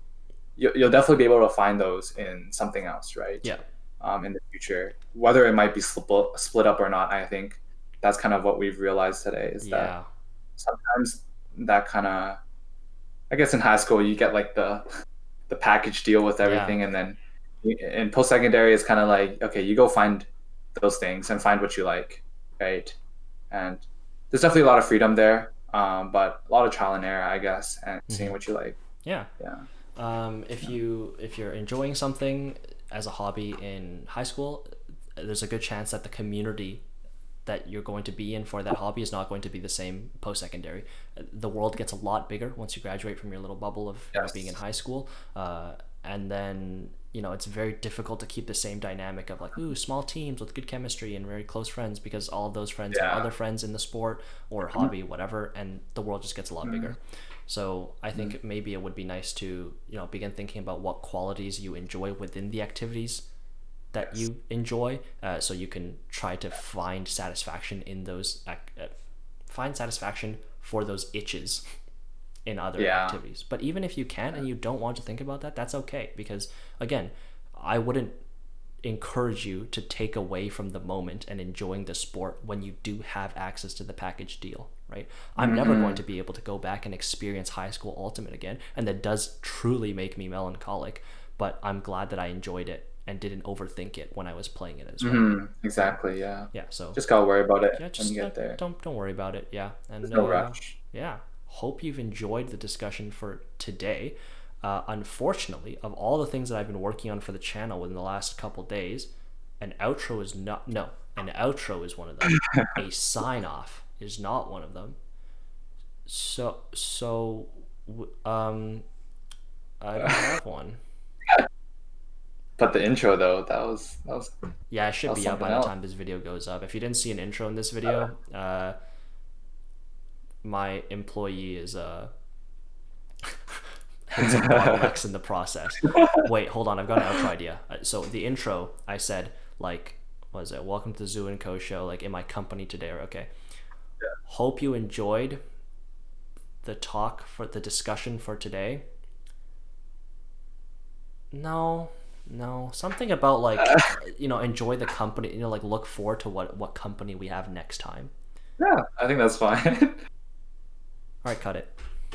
you'll definitely be able to find those in something else, right? Yeah, In the future, whether it might be split up or not. I think that's kind of what we've realized today is that yeah, sometimes that kind of, I guess in high school you get like the package deal with yeah. everything, and then in post secondary it's kind of like okay, you go find those things and find what you like, right? And there's definitely a lot of freedom there, but a lot of trial and error, I guess, and seeing Hmm. what you like. Yeah. Yeah. If you're enjoying something as a hobby in high school, there's a good chance that the community that you're going to be in for that hobby is not going to be the same post secondary. The world gets a lot bigger once you graduate from your little bubble of being in Yes. high school, and then it's very difficult to keep the same dynamic of like ooh small teams with good chemistry and very close friends because all of those friends have Yeah. other friends in the sport or hobby whatever, and the world just gets a lot Mm-hmm. bigger. So I Mm-hmm. think maybe it would be nice to begin thinking about what qualities you enjoy within the activities that Yes. you enjoy, so you can try to find satisfaction in those find satisfaction for those itches in other Yeah. activities. But even if you can and you don't want to think about that, that's okay because again, I wouldn't encourage you to take away from the moment and enjoying the sport when you do have access to the package deal, right? I'm never going Mm-hmm. to be able to go back and experience high school ultimate again, and that does truly make me melancholic, but I'm glad that I enjoyed it and didn't overthink it when I was playing it as well. Mm-hmm. Right? Exactly. Yeah. Yeah, so Just gotta worry about it yeah, when you just get there. don't worry about it. Yeah, and There's no rush. yeah, hope you've enjoyed the discussion for today. Unfortunately, of all the things that I've been working on for the channel within the last couple days, an outro is not no, an outro is one of them. A sign off is not one of them. So I don't have one. But the intro though, Yeah, it that should was be up something by the else. time this video goes up. If you didn't see an intro in this video, my employee is hit some bottlenecks in the process. Wait, hold on, I've got an outro idea. So the intro, I said like, what was it? Welcome to the Zoo and Co show. Like in my company today. Okay. Hope you enjoyed the discussion for today. No, no, something about like enjoy the company. Like look forward to what company we have next time. Yeah, I think that's fine. All right, cut it.